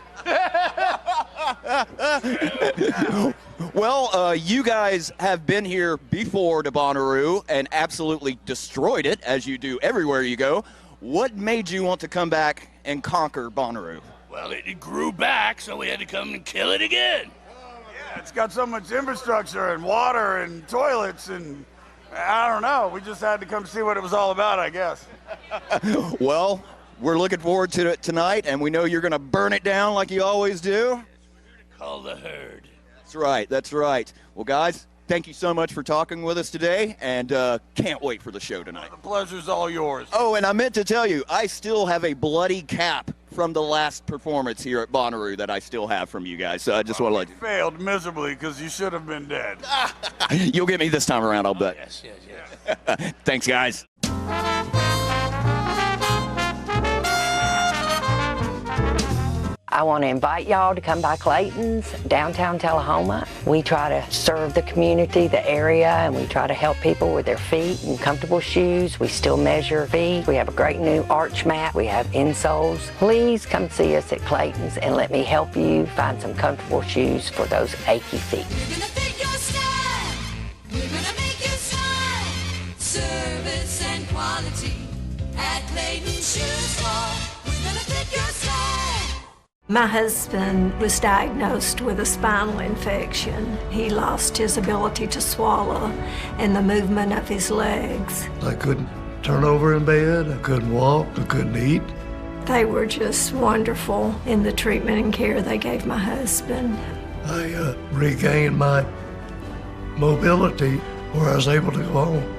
Well, you guys have been here before to Bonnaroo and absolutely destroyed it, as you do everywhere you go. What made you want to come back and conquer Bonnaroo? Well, it grew back, so we had to come and kill it again. Yeah, it's got so much infrastructure and water and toilets, and I don't know. We just had to come see what it was all about, I guess. Well, we're looking forward to it tonight, and we know you're going to burn it down like you always do. Call the herd. That's right. Well, guys, thank you so much for talking with us today, and can't wait for the show tonight. The pleasure's all yours. Oh, and I meant to tell you, I still have a bloody cap from the last performance here at Bonnaroo that I still have from you guys, so I just want to let you. Failed miserably because you should have been dead. You'll get me this time around, I'll bet. Yes. Thanks, guys. I want to invite y'all to come by Clayton's, downtown Tullahoma. We try to serve the community, the area, and we try to help people with their feet and comfortable shoes. We still measure feet. We have a great new arch mat. We have insoles. Please come see us at Clayton's and let me help you find some comfortable shoes for those achy feet. Service and quality at Clayton's Shoe Store. We're gonna pick your style. My husband was diagnosed with a spinal infection. He lost his ability to swallow and the movement of his legs. I couldn't turn over in bed, I couldn't walk, I couldn't eat. They were just wonderful in the treatment and care they gave my husband. I regained my mobility where I was able to go home.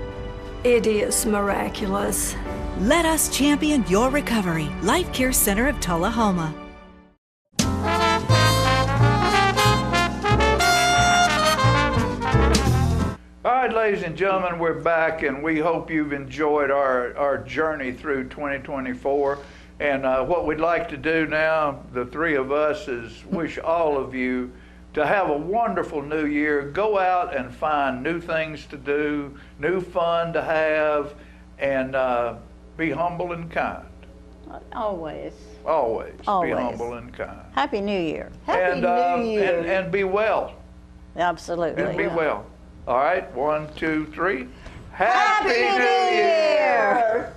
It is miraculous. Let us champion your recovery. Life Care Center of Tullahoma. All right, ladies and gentlemen, we're back, and we hope you've enjoyed our journey through 2024. And what we'd like to do now, the three of us, is wish all of you to have a wonderful new year. Go out and find new things to do, new fun to have, and be humble and kind. Always. Always. Always. Be humble and kind. Happy New Year. Happy New Year. And be well. Absolutely. And be well. All right, 1, 2, 3. Happy New Year.